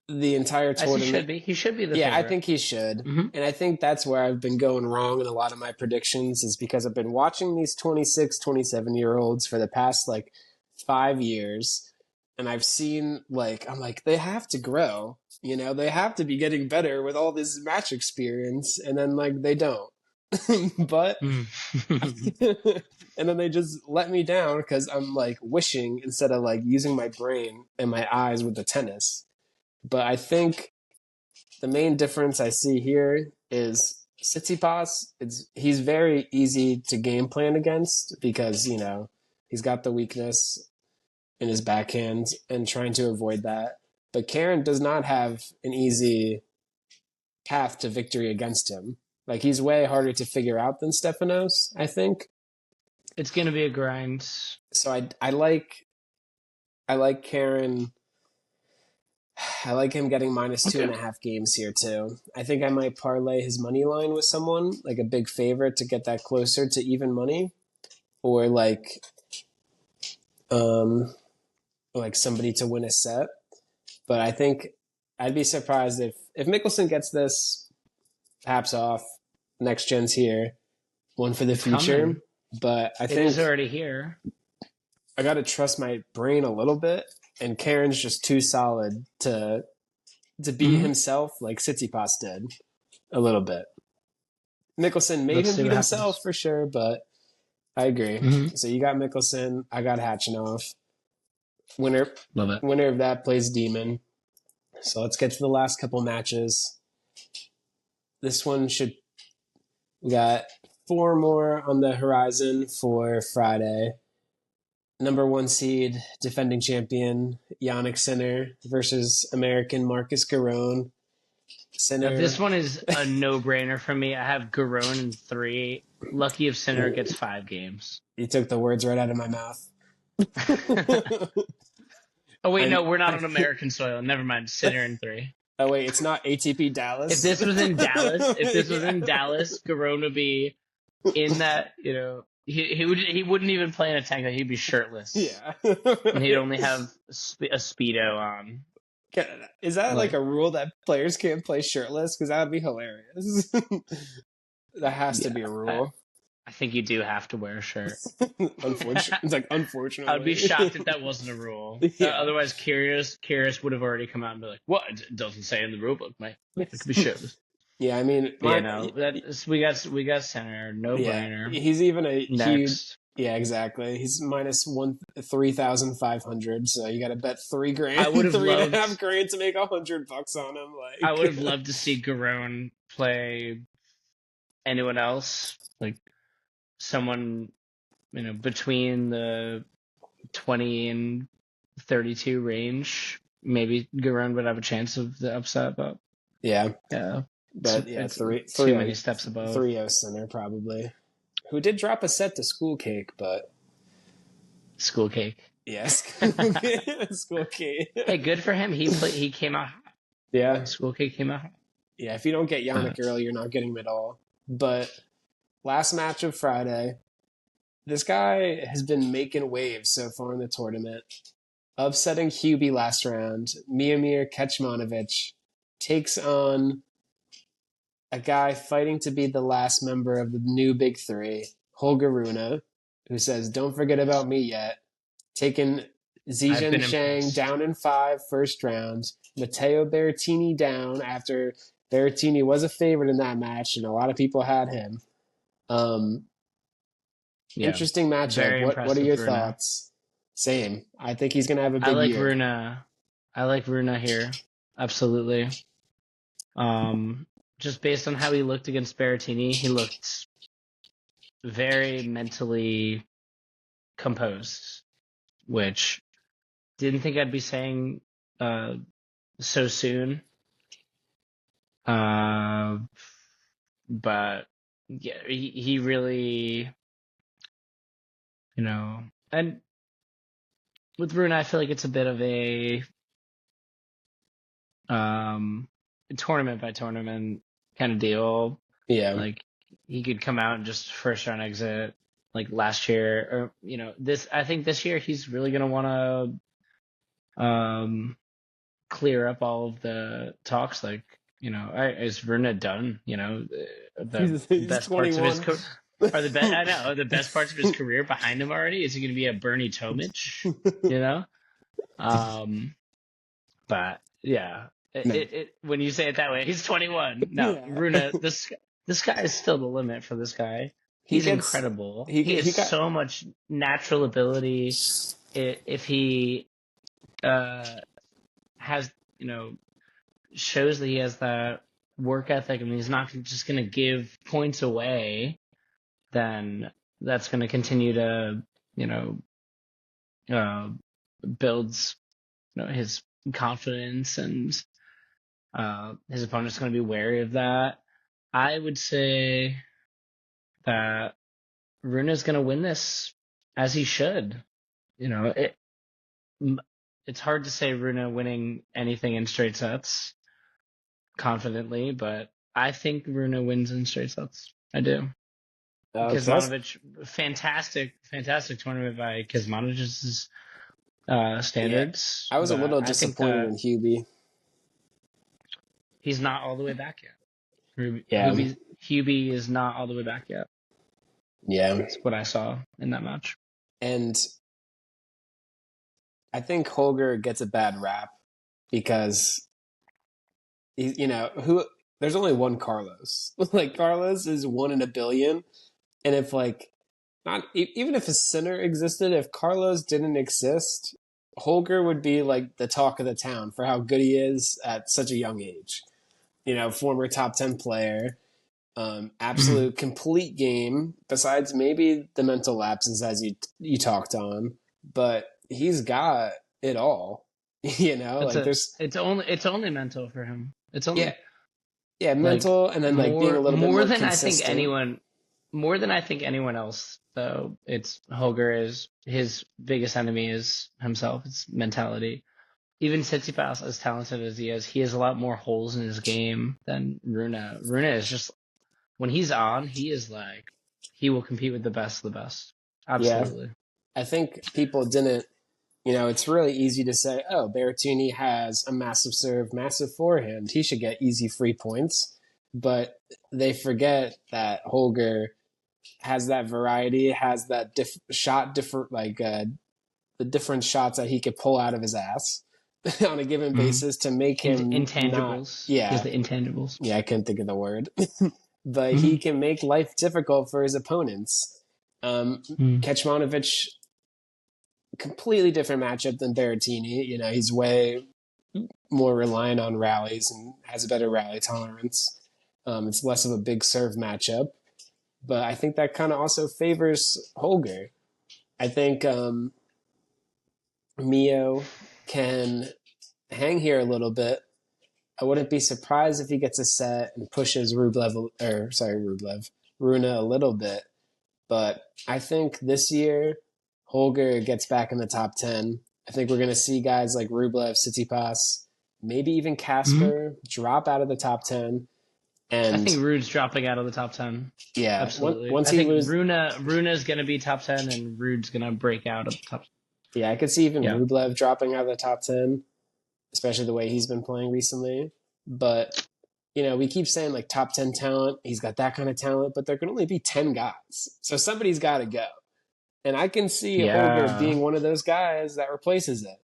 The entire tournament. He should be the favorite. I think he should. Mm-hmm. And I think that's where I've been going wrong in a lot of my predictions is because I've been watching these 26, 27-year-olds for the past 5 years, and I've seen I'm like, they have to grow. They have to be getting better with all this match experience, and then they don't. But and then they just let me down because I'm wishing instead of using my brain and my eyes with the tennis. But I think the main difference I see here is Tsitsipas. He's very easy to game plan against because he's got the weakness in his backhand and trying to avoid that. But Karen does not have an easy path to victory against him. He's way harder to figure out than Stefanos, I think. It's going to be a grind. So I like Karen. I like him getting minus 2.5 games here too. I think I might parlay his money line with someone, a big favorite to get that closer to even money. Or somebody to win a set. But I think I'd be surprised if Michelson gets this, haps off, next gen's here, one for the future. Coming. But I think it is already here. I got to trust my brain a little bit, and Karen's just too solid to beat himself like Tsitsipas did a little bit. Michelson made him beat himself for sure, but I agree. Mm-hmm. So you got Michelson, I got Khachanov. Winner of that plays Demon. So let's get to the last couple matches. This one we got 4 more on the horizon for Friday. Number 1 seed, defending champion, Jannik Sinner versus American Marcus Giron. Sinner. Now, this one is a no-brainer for me. I have Giron in 3. Lucky if Sinner gets 5 games. You took the words right out of my mouth. Oh, wait, no, we're not on American soil. Never mind. Sinner in 3. Oh, wait, it's not ATP Dallas? If this was in Dallas, Giron would be in that, he wouldn't even play in a tank. He'd be shirtless. Yeah. And he'd only have a Speedo on. Is that a rule that players can't play shirtless? Because that would be hilarious. That has to be a rule. I think you do have to wear a shirt. Unfortunately. I'd be shocked if that wasn't a rule. Yeah. Otherwise, Curious would have already come out and be like, "What? It doesn't say in the rule book, mate. It could be shirtless." Yeah, I mean, we got Sinner, no brainer. He's even a next. Huge. Yeah, exactly. He's minus 3,500. So you got to bet $3,000. I would have loved $3.5 to make $100 on him. I would have loved to see Giron play anyone else, someone, between the 20 and 32 range, maybe Giron would have a chance of the upset, but yeah, it's three too many steps above. 3-0 center probably. Who did drop a set to School Cake, but School Cake. yes, School Cake. Hey, good for him. He came out hot. Yeah, School Cake came out hot. Yeah, if you don't get Yannick early, you're not getting him at all. But last match of Friday, this guy has been making waves so far in the tournament. Upsetting Hubie last round, Miomir Kecmanovic takes on a guy fighting to be the last member of the new Big Three, Holger Rune, who says, "Don't forget about me yet." Taking Zizhen Shang down in 5 first round. Matteo Berrettini down after Berrettini was a favorite in that match, and a lot of people had him. Interesting matchup. What are your thoughts? Same. I think he's going to have a big year. I like Rune here. Absolutely. Just based on how he looked against Berrettini, he looked very mentally composed, which didn't think I'd be saying so soon. But yeah, he really, and with Rune, I feel like it's a bit of a tournament by tournament kind of deal. Yeah. Like he could come out and just first round exit like last year, or I think this year he's really gonna want to clear up all of the talks. Like, is Rune done? The best parts of his career are the best. I know the best parts of his career behind him already. Is he going to be a Bernie Tomic? But yeah, when you say it that way, he's 21. No, yeah. Rune, this guy is still the limit for this guy. He's incredible. He has so much natural ability. If he has, shows that he has that work ethic and he's not just going to give points away, then that's going to continue to, builds, his confidence, and his opponent's going to be wary of that. I would say that Rune is going to win this as he should. It's hard to say Rune winning anything in straight sets confidently, but I think Rune wins in straight sets. I do. Kecmanovic, fantastic tournament by Kecmanovic's standards. Yeah. I was a little disappointed in Hubie. He's not all the way back yet. Hubie is not all the way back yet. Yeah. That's what I saw in that match. And I think Holger gets a bad rap because there's only one Carlos. Like, Carlos is 1 in a billion. And if even if a Sinner existed, if Carlos didn't exist, Holger would be like the talk of the town for how good he is at such a young age. Former top 10 player, absolute complete game, besides maybe the mental lapses as you talked on, but he's got it all. It's only mental for him. It's only mental, and then being a little bit more consistent. More than I think anyone else, though. It's Holger is his biggest enemy is himself. It's mentality. Even Tsitsipas, as talented as he has a lot more holes in his game than Rune. Rune is just, when he's on, he is like, he will compete with the best of the best. Absolutely. Yeah. I think people didn't, it's really easy to say, oh, Berrettini has a massive serve, massive forehand. He should get easy free points. But they forget that Holger has that variety, has that the different shots that he could pull out of his ass on a given basis to make him intangibles. He has the intangibles. Yeah, I couldn't think of the word. But he can make life difficult for his opponents. Kecmanovic, completely different matchup than Berrettini. He's way more reliant on rallies and has a better rally tolerance. It's less of a big serve matchup. But I think that kind of also favors Holger. I think Mio can hang here a little bit. I wouldn't be surprised if he gets a set and pushes Rune a little bit. But I think this year, Holger gets back in the top 10. I think we're going to see guys like Rublev, Tsitsipas, maybe even Casper drop out of the top 10. And I think Rude's dropping out of the top 10. yeah, Absolutely. once I he think loses, Rune is going to be top 10 and Rude's going to break out of the top 10. yeah, I could see even Yeah. Rublev dropping out of the top 10, especially the way he's been playing recently. But, we keep saying like top 10 talent. He's got that kind of talent, but there can only be 10 guys. So somebody's got to go. And I can see Holger being one of those guys that replaces it.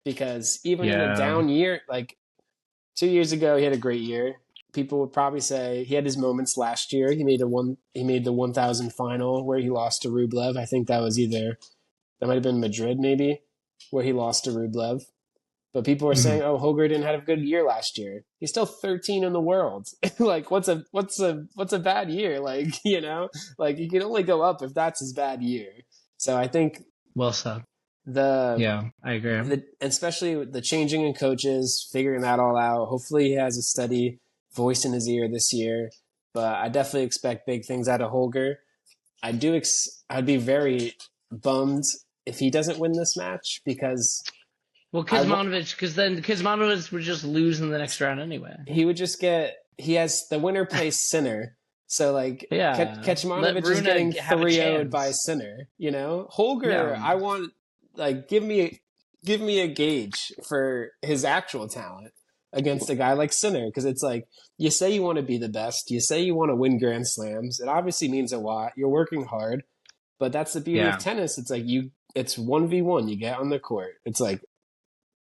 Because even in a down year, like 2 years ago, he had a great year. People would probably say he had his moments last year. He made the 1,000 final where he lost to Rublev. I think that might have been Madrid maybe, where he lost to Rublev. But people were saying, "Oh, Holger didn't have a good year last year. He's still 13 in the world. Like, what's a bad year? Like, like you can only go up if that's his bad year." So I think well said. I agree. Especially with the changing in coaches, figuring that all out. Hopefully, he has a steady voice in his ear this year. But I definitely expect big things out of Holger. I'd be very bummed if he doesn't win this match because. Well, because then Kecmanovic would just lose in the next round anyway. He would just the winner plays Sinner. So, like, Kecmanovic is getting 3-0'd by Sinner, Holger, I want, like, give me a gauge for his actual talent against a guy like Sinner. Because it's like, you say you want to be the best. You say you want to win Grand Slams. It obviously means a lot. You're working hard. But that's the beauty of tennis. It's like, it's 1v1. You get on the court. It's like,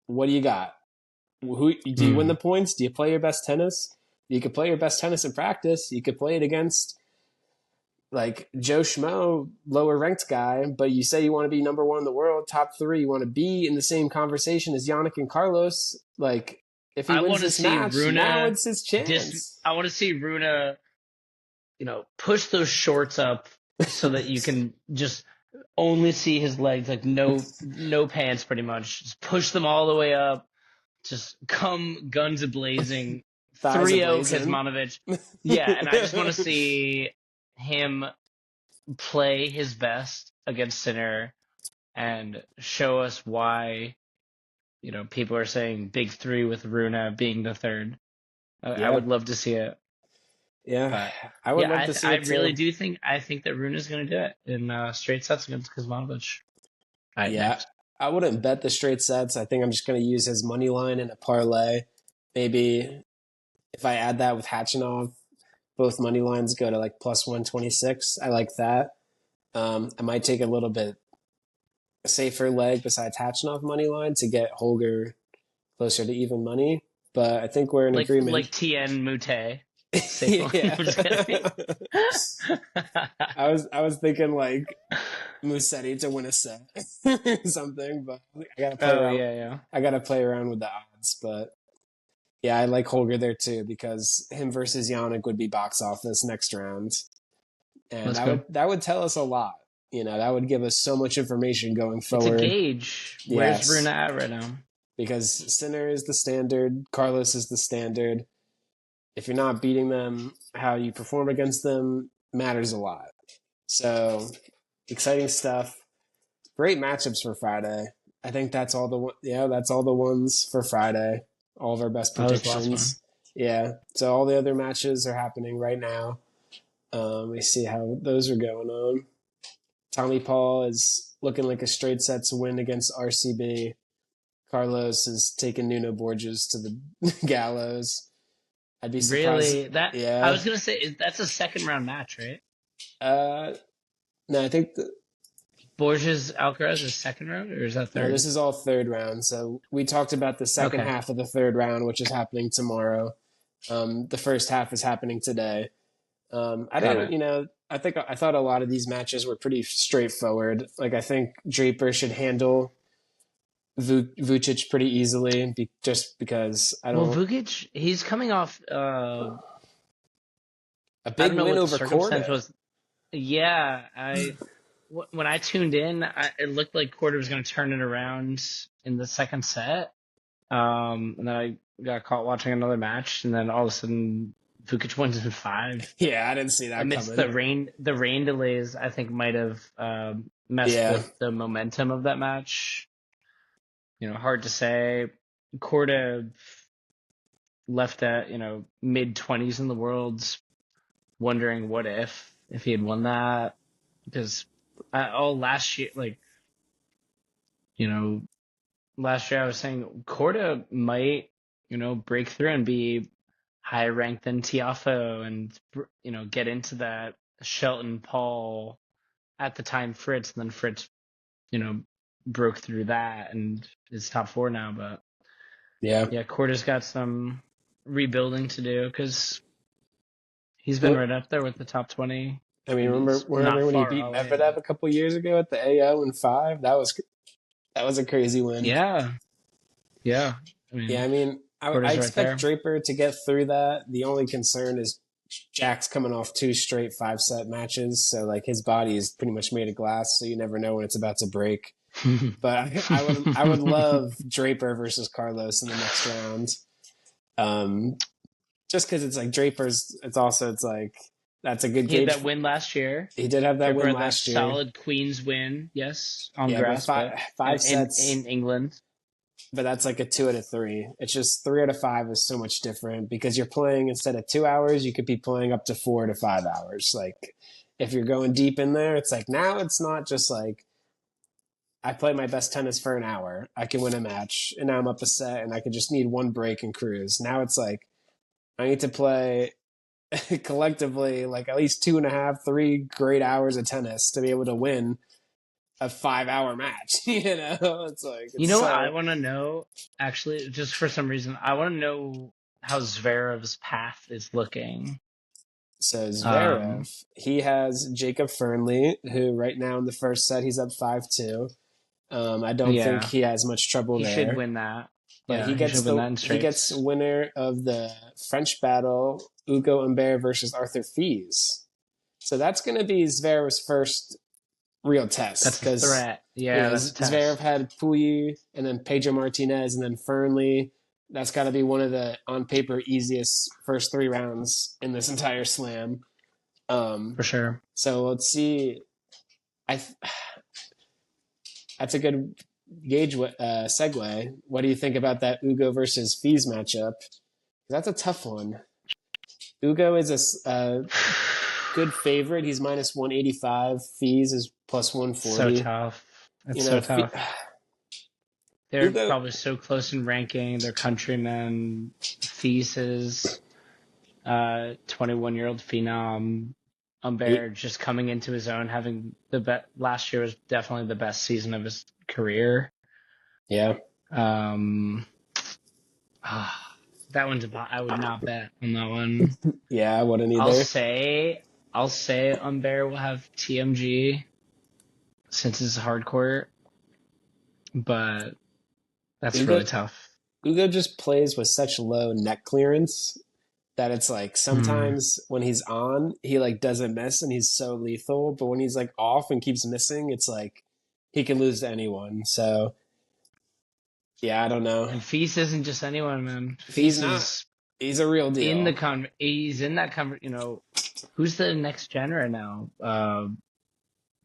what do you got? Do you win the points? Do you play your best tennis? You could play your best tennis in practice. You could play it against, like, Joe Schmo, lower-ranked guy, but you say you want to be number 1 in the world, top 3, you want to be in the same conversation as Yannick and Carlos. Like, if he wins this match, now it's his chance. I want to see Rune, push those shorts up so that you can just only see his legs, like no pants pretty much. Just push them all the way up. Just come guns a-blazing. 3-0 Kecmanovic. Yeah, and I just want to see him play his best against Sinner and show us why, people are saying big 3 with Rune being the third. I would love to see it. Yeah, but, I would love to see it. I really do think that Rune is going to do it in straight sets against Kecmanovic. I wouldn't bet the straight sets. I think I'm just going to use his money line in a parlay. Maybe if I add that with Khachanov, both money lines go to like plus 126. I like that. I might take a little bit safer leg besides Khachanov money line to get Holger closer to even money. But I think we're in agreement. Like Tien Moutet. Yeah. I was thinking like Musetti to win a set or something, but I gotta play around. I gotta play around with the odds, but yeah, I like Holger there too because him versus Yannick would be box office next round, and that would tell us a lot. That would give us so much information going forward. It's a gauge. Where's Rune at right now? Because Sinner is the standard, Carlos is the standard. If you're not beating them, how you perform against them matters a lot. So, exciting stuff. Great matchups for Friday. I think that's all the ones for Friday. All of our best predictions. Yeah. So all the other matches are happening right now. We see how those are going on. Tommy Paul is looking like a straight sets win against RCB. Carlos is taking Nuno Borges to the gallows. I'd be surprised. Really? I was gonna say that's a second round match, right? No, I think Borges Alcaraz is second round, or is that third? No, this is all third round. So we talked about the second half of the third round, which is happening tomorrow. The first half is happening today. I thought a lot of these matches were pretty straightforward. Like I think Draper should handle Vucic pretty easily, just because I don't. Well, Vucic, he's coming off a big win over Korda. Yeah, when I tuned in, it looked like Korda was going to turn it around in the second set. And then I got caught watching another match, and then all of a sudden, Vukic wins in 5. Yeah, I didn't see that Amidst coming. the rain delays, I think might have messed Yeah. with the momentum of that match. Hard to say. Korda left at mid-20s in the worlds, wondering what if he had won that, because last year, last year I was saying Korda might break through and be higher ranked than Tiafoe, and get into that Shelton, Paul, at the time Fritz, and then Fritz broke through that and is top 4 now. But Yeah. Korda's got some rebuilding to do, because he's been right up there with the top 20. I mean, remember when he beat Medvedev a couple years ago at the AO in 5? That was a crazy win. Yeah. I mean, I expect Draper to get through that. The only concern is Jack's coming off 2 straight 5-set matches, so like his body is pretty much made of glass, so you never know when it's about to break. But I would love Draper versus Carlos in the next round. Just because it's like Draper's, it's like that's a good gauge. He had that win last year. He did have that win last year. Solid Queens win, yes, on grass. Five sets in England. But that's like a 2 out of 3. It's just 3 out of 5 is so much different, because you're playing, instead of 2 hours, you could be playing up to 4 to 5 hours. Like if you're going deep in there, it's like now it's not just like I play my best tennis for an hour, I can win a match, and now I'm up a set and I could just need one break and cruise. Now it's like I need to play collectively like at least 2.5, 3 great hours of tennis to be able to win a 5-hour match. It's like what I want to know, actually, just for some reason, I want to know how Zverev's path is looking. So Zverev, he has Jacob Fernley, who right now in the first set he's up 5-2. I don't think he has much trouble there. He should win that. But he gets winner of the French battle, Ugo Humbert versus Arthur Fils. So that's going to be Zverev's first real test. That's a threat. Yeah, that's a test. Zverev had Pouilly, and then Pedro Martinez, and then Fernley. That's got to be one of the, on paper, easiest first 3 rounds in this entire slam. For sure. So let's see. That's a good gauge segue. What do you think about that Ugo versus Fils matchup? That's a tough one. Ugo is a good favorite. He's minus 185. Fils is plus 140. So tough. It's so tough. They're probably so close in ranking. They're countrymen. Fils is 21-year-old phenom. Humbert just coming into his own, having last year was definitely the best season of his career. Yeah. That one's I would not bet on that one. Yeah, I wouldn't either. I'll say Humbert will have TMG since it's hardcore, but that's really tough. Ugo just plays with such low neck clearance that it's like sometimes when he's on, he like doesn't miss and he's so lethal. But when he's like off and keeps missing, it's like he can lose to anyone. So yeah, I don't know. And Fils isn't just anyone, man. He's not. He's a real deal. He's in that who's the next gen right now?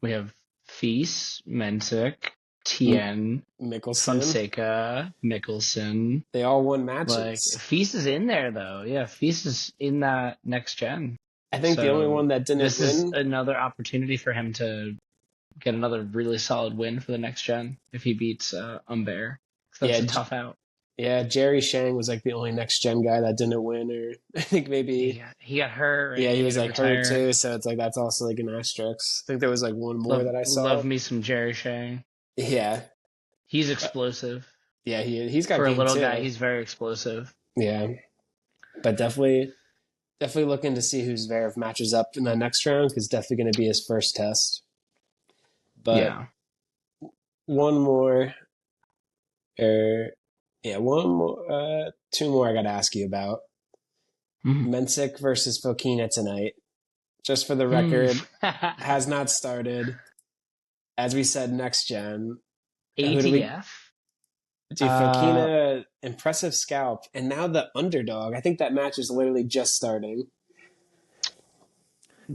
We have Fils, Mensik, Tien, Michelson, Fonseca, Michelson. They all won matches. Like Fils is in there though. Yeah, Fils is in that next gen. I think the only one that didn't win. This is another opportunity for him to get another really solid win for the next gen if he beats Humbert. That's a tough out. Yeah, Jerry Shang was like the only next gen guy that didn't win, or I think maybe he got hurt. Right? Yeah, he was like hurt too. So it's like that's also like an asterisk. I think there was like one more that I saw. Love me some Jerry Shang. Yeah, he's explosive. Yeah, he's got for a little too. Guy. He's very explosive. Yeah, but definitely looking to see who Zverev matches up in that next round, because definitely going to be his first test. But one more. Two more I got to ask you about. Mensik versus Fokina tonight. Just for the record, has not started. as we said, next gen. Who do we ADF. do? Fokina, impressive scalp, and now the underdog. I think that match is literally just starting.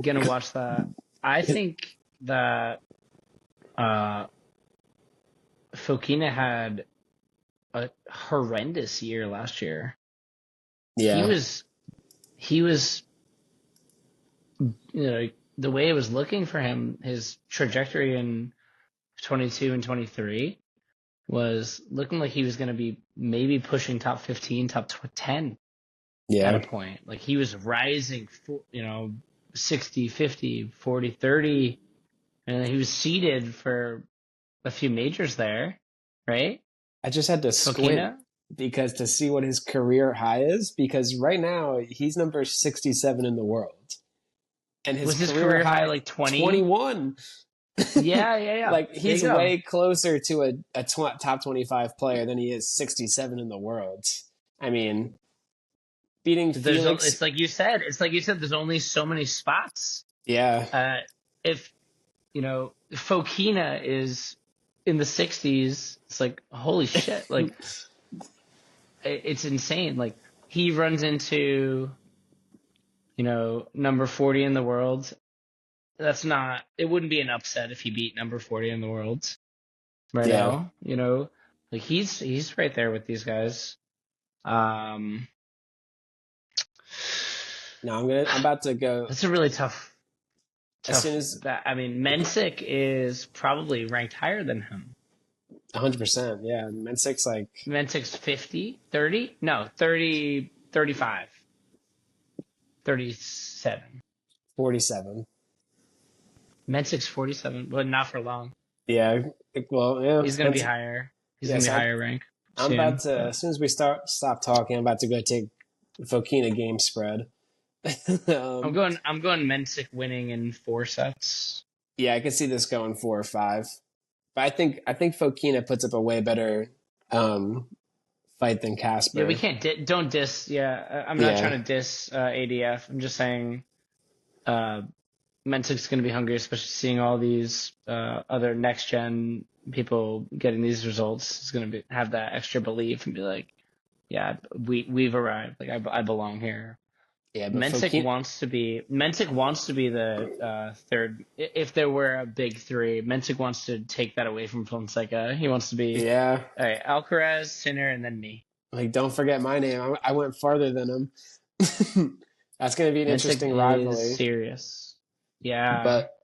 Gonna watch that. I think that Fokina had a horrendous year last year. Yeah, He was, the way it was looking for him, his trajectory in 22 and 23 was looking like he was going to be maybe pushing top 15, top 10 at a point. Like he was rising, 60, 50, 40, 30, and he was seeded for a few majors there, right? I just had to squint because to see what his career high is, because right now he's number 67 in the world. And his career high like 21. Yeah. Like he's way closer to a top 25 player than he is 67 in the world. I mean, beating Felix. It's like you said. There's only so many spots. Yeah. If Fokina is in the 60s, it's like holy shit. Like it's insane. Like he runs into number 40 in the world. It wouldn't be an upset if he beat number 40 in the world now, like he's right there with these guys. No, I'm about to go. It's a really tough as soon as that. I mean, Mensik is probably ranked higher than him. 100%. Yeah. Mensik's 50, 30? No, 30, 35. 37. 47. Mensik's 47, but not for long. Yeah. Well, yeah. He's going to be higher. He's going to be higher rank. I'm about to, as soon as we stop talking, I'm about to go take Fokina game spread. I'm going Mensik winning in 4 sets. Yeah, I could see this going 4 or 5. But I think Fokina puts up a way better fight than Casper. Yeah, we can't don't diss. Yeah, I'm not trying to diss ADF. I'm just saying Mensik's going to be hungry, especially seeing all these other next gen people getting these results. Is going to have that extra belief and be like, yeah, we've arrived. Like I belong here. Yeah, but Mensik wants to be the third. If there were a big 3, Mensik wants to take that away from Fonseca. He wants to be all right, Alcaraz, Sinner, and then me. Like, don't forget my name. I went farther than him. That's going to be an interesting rivalry. Serious. Yeah, but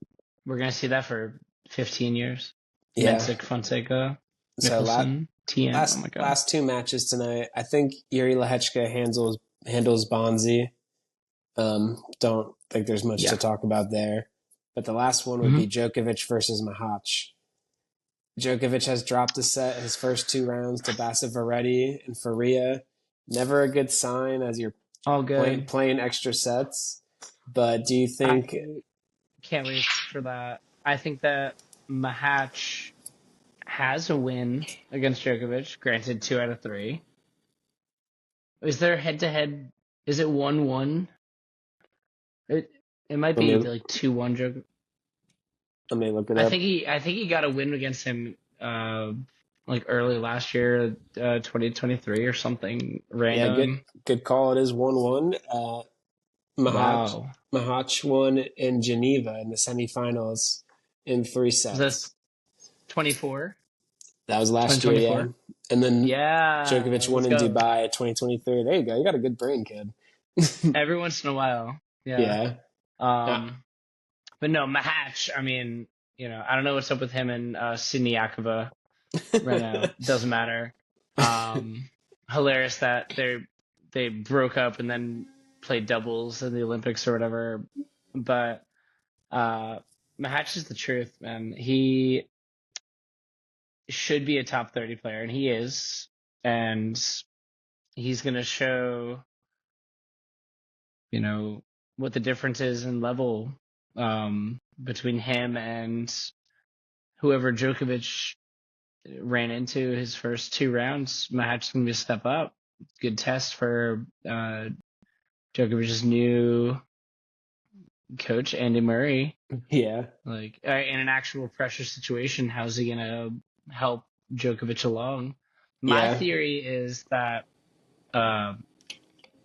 we're going to see that for 15 years. Yeah. Mensik, Fonseca, Michelson, Tien. Oh my God. Last 2 matches tonight. I think Yuri Lehechka handles Bonzi. Don't think there's much to talk about there. But the last one would be Djokovic versus Mahach. Djokovic has dropped a set his first 2 rounds to Basaveretti and Faria. Never a good sign as you're playing extra sets. But do you think... Can't wait for that. I think that Mahach has a win against Djokovic. Granted, 2 out of 3. Is there head-to-head? Is it 1-1? It might be like 2-1 Djokovic. Let me look it up. I think he got a win against him like early last year, 2023 or something random. Yeah, good call. It is 1-1. Mahach won in Geneva in the semifinals in 3 sets. That's 24. That was last year, yeah. And then Djokovic won in Dubai 2023. There you go. You got a good brain, kid. Every once in a while. Yeah. But no, Mahach, I mean, I don't know what's up with him and Sydney Yakova right now. Doesn't matter. Hilarious that they broke up and then played doubles in the Olympics or whatever. But Mahach is the truth, man. He should be a top 30 player, and he is. And he's going to show, what the difference is in level between him and whoever Djokovic ran into his first 2 rounds. Mahat's going to be a step up. Good test for Djokovic's new coach Andy Murray. Yeah. Like in an actual pressure situation, how's he gonna help Djokovic along? My theory is that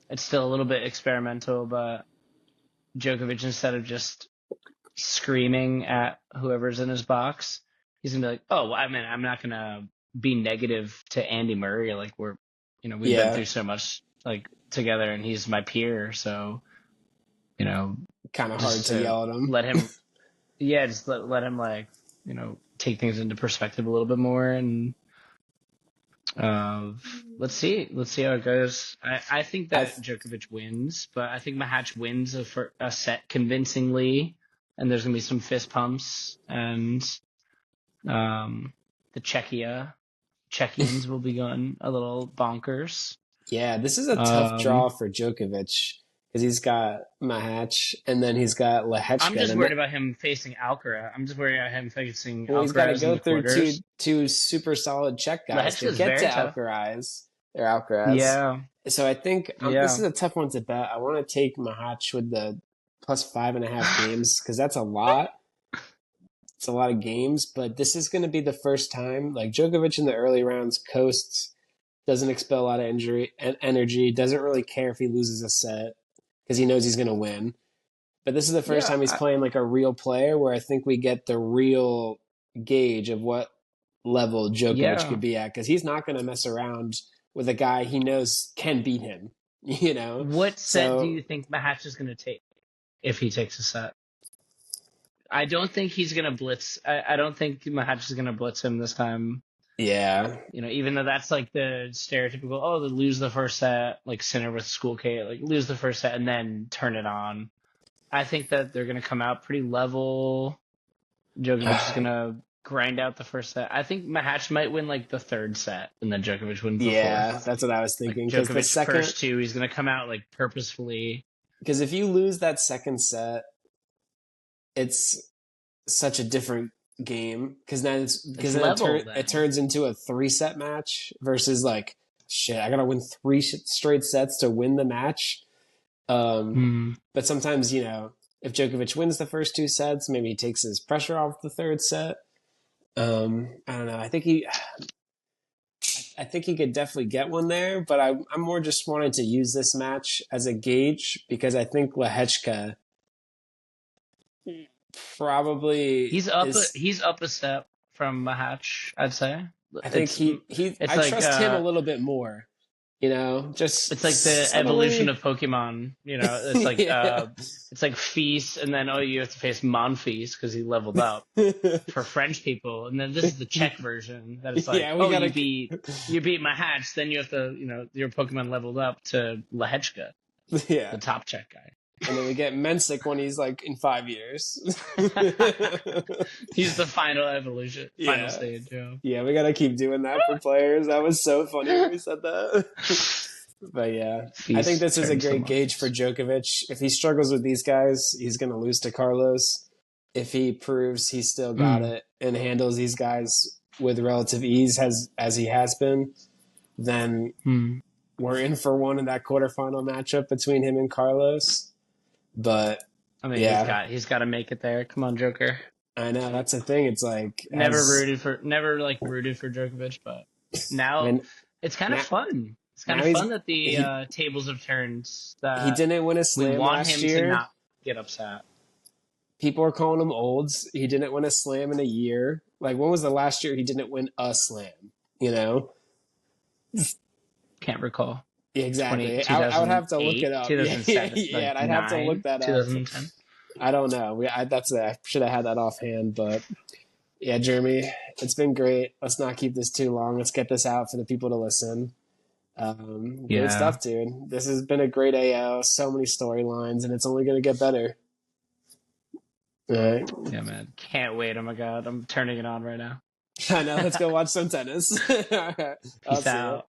it's still a little bit experimental, but Djokovic, instead of just screaming at whoever's in his box, he's gonna be like, "Oh, I mean, I'm not gonna be negative to Andy Murray. Like we've been through so much like together, and he's my peer, so kind of hard to yell at him. Let him, just let him like take things into perspective a little bit more, and let's see how it goes. I think that Djokovic wins, but I think Mahatch wins a set convincingly, and there's gonna be some fist pumps, and the Czechians will be going a little bonkers. Yeah, this is a tough draw for Djokovic because he's got Mahatch and then he's got Lehechka. I'm just worried about him facing Alcaraz. I'm just worried about him facing Alcaraz. Well, he's got to go through two super solid Czech guys to get to Alcaraz. Or Alcaraz. Yeah. So I think this is a tough one to bet. I want to take Mahatch with the plus 5.5 games because that's a lot. It's a lot of games, but this is going to be the first time. Like Djokovic in the early rounds coasts, doesn't expel a lot of energy, doesn't really care if he loses a set because he knows he's going to win. But this is the first time he's playing like a real player where I think we get the real gauge of what level Djokovic could be at because he's not going to mess around with a guy he knows can beat him. What set do you think Mahatch is going to take if he takes a set? I don't think he's going to blitz. I don't think Mahatch is going to blitz him this time. Yeah. Even though that's like the stereotypical, they lose the first set, like Sinner with School K, like lose the first set and then turn it on. I think that they're going to come out pretty level. Djokovic is going to grind out the first set. I think Mahatch might win like the third set and then Djokovic wins the fourth. Yeah, that's what I was thinking. Like, Djokovic first two, he's going to come out like purposefully. Because if you lose that second set, it's such a different game because then it turns into a 3-set match versus like shit. I gotta win 3 straight sets to win the match. But sometimes if Djokovic wins the first 2 sets, maybe he takes his pressure off the third set. I don't know. I think he could definitely get one there, but I'm more just wanting to use this match as a gauge because I think Lehechka probably he's up a step from Mahatch, I'd say. I think I trust him a little bit more. Just it's like the evolution of Pokemon. It's like it's like Feast, and then you have to face Monfils because he leveled up for French people, and then this is the Czech version that it's like you beat Mahatch, then you have to your Pokemon leveled up to Lehechka, the top Czech guy. And then we get Mensik when he's like in 5 years. He's the final evolution, final stage. Yeah, we gotta keep doing that for players. That was so funny when we said that. But yeah, I think this is a great gauge for Djokovic. If he struggles with these guys, he's gonna lose to Carlos. If he proves he's still got it and handles these guys with relative ease as he has been, then we're in for one in that quarterfinal matchup between him and Carlos. But I mean, he's got to make it there. Come on, Joker. I know that's the thing. It's like never rooted for Djokovic, but now it's kind of fun. It's kind of fun that the tables have turned. That he didn't win a slam last year. We want him to not get upset. People are calling him old. He didn't win a slam in a year. Like when was the last year he didn't win a slam? Can't recall. Exactly. I would have to look it up. 2007, and I'd have to look that 2010. up. I don't know. I should have had that offhand, but yeah, Jeremy, it's been great. Let's not keep this too long. Let's get this out for the people to listen. Good stuff, dude. This has been a great AO. So many storylines, and it's only going to get better. All right. Yeah, man. Can't wait. Oh my god, I'm turning it on right now. I know. Let's go watch some tennis. Peace out.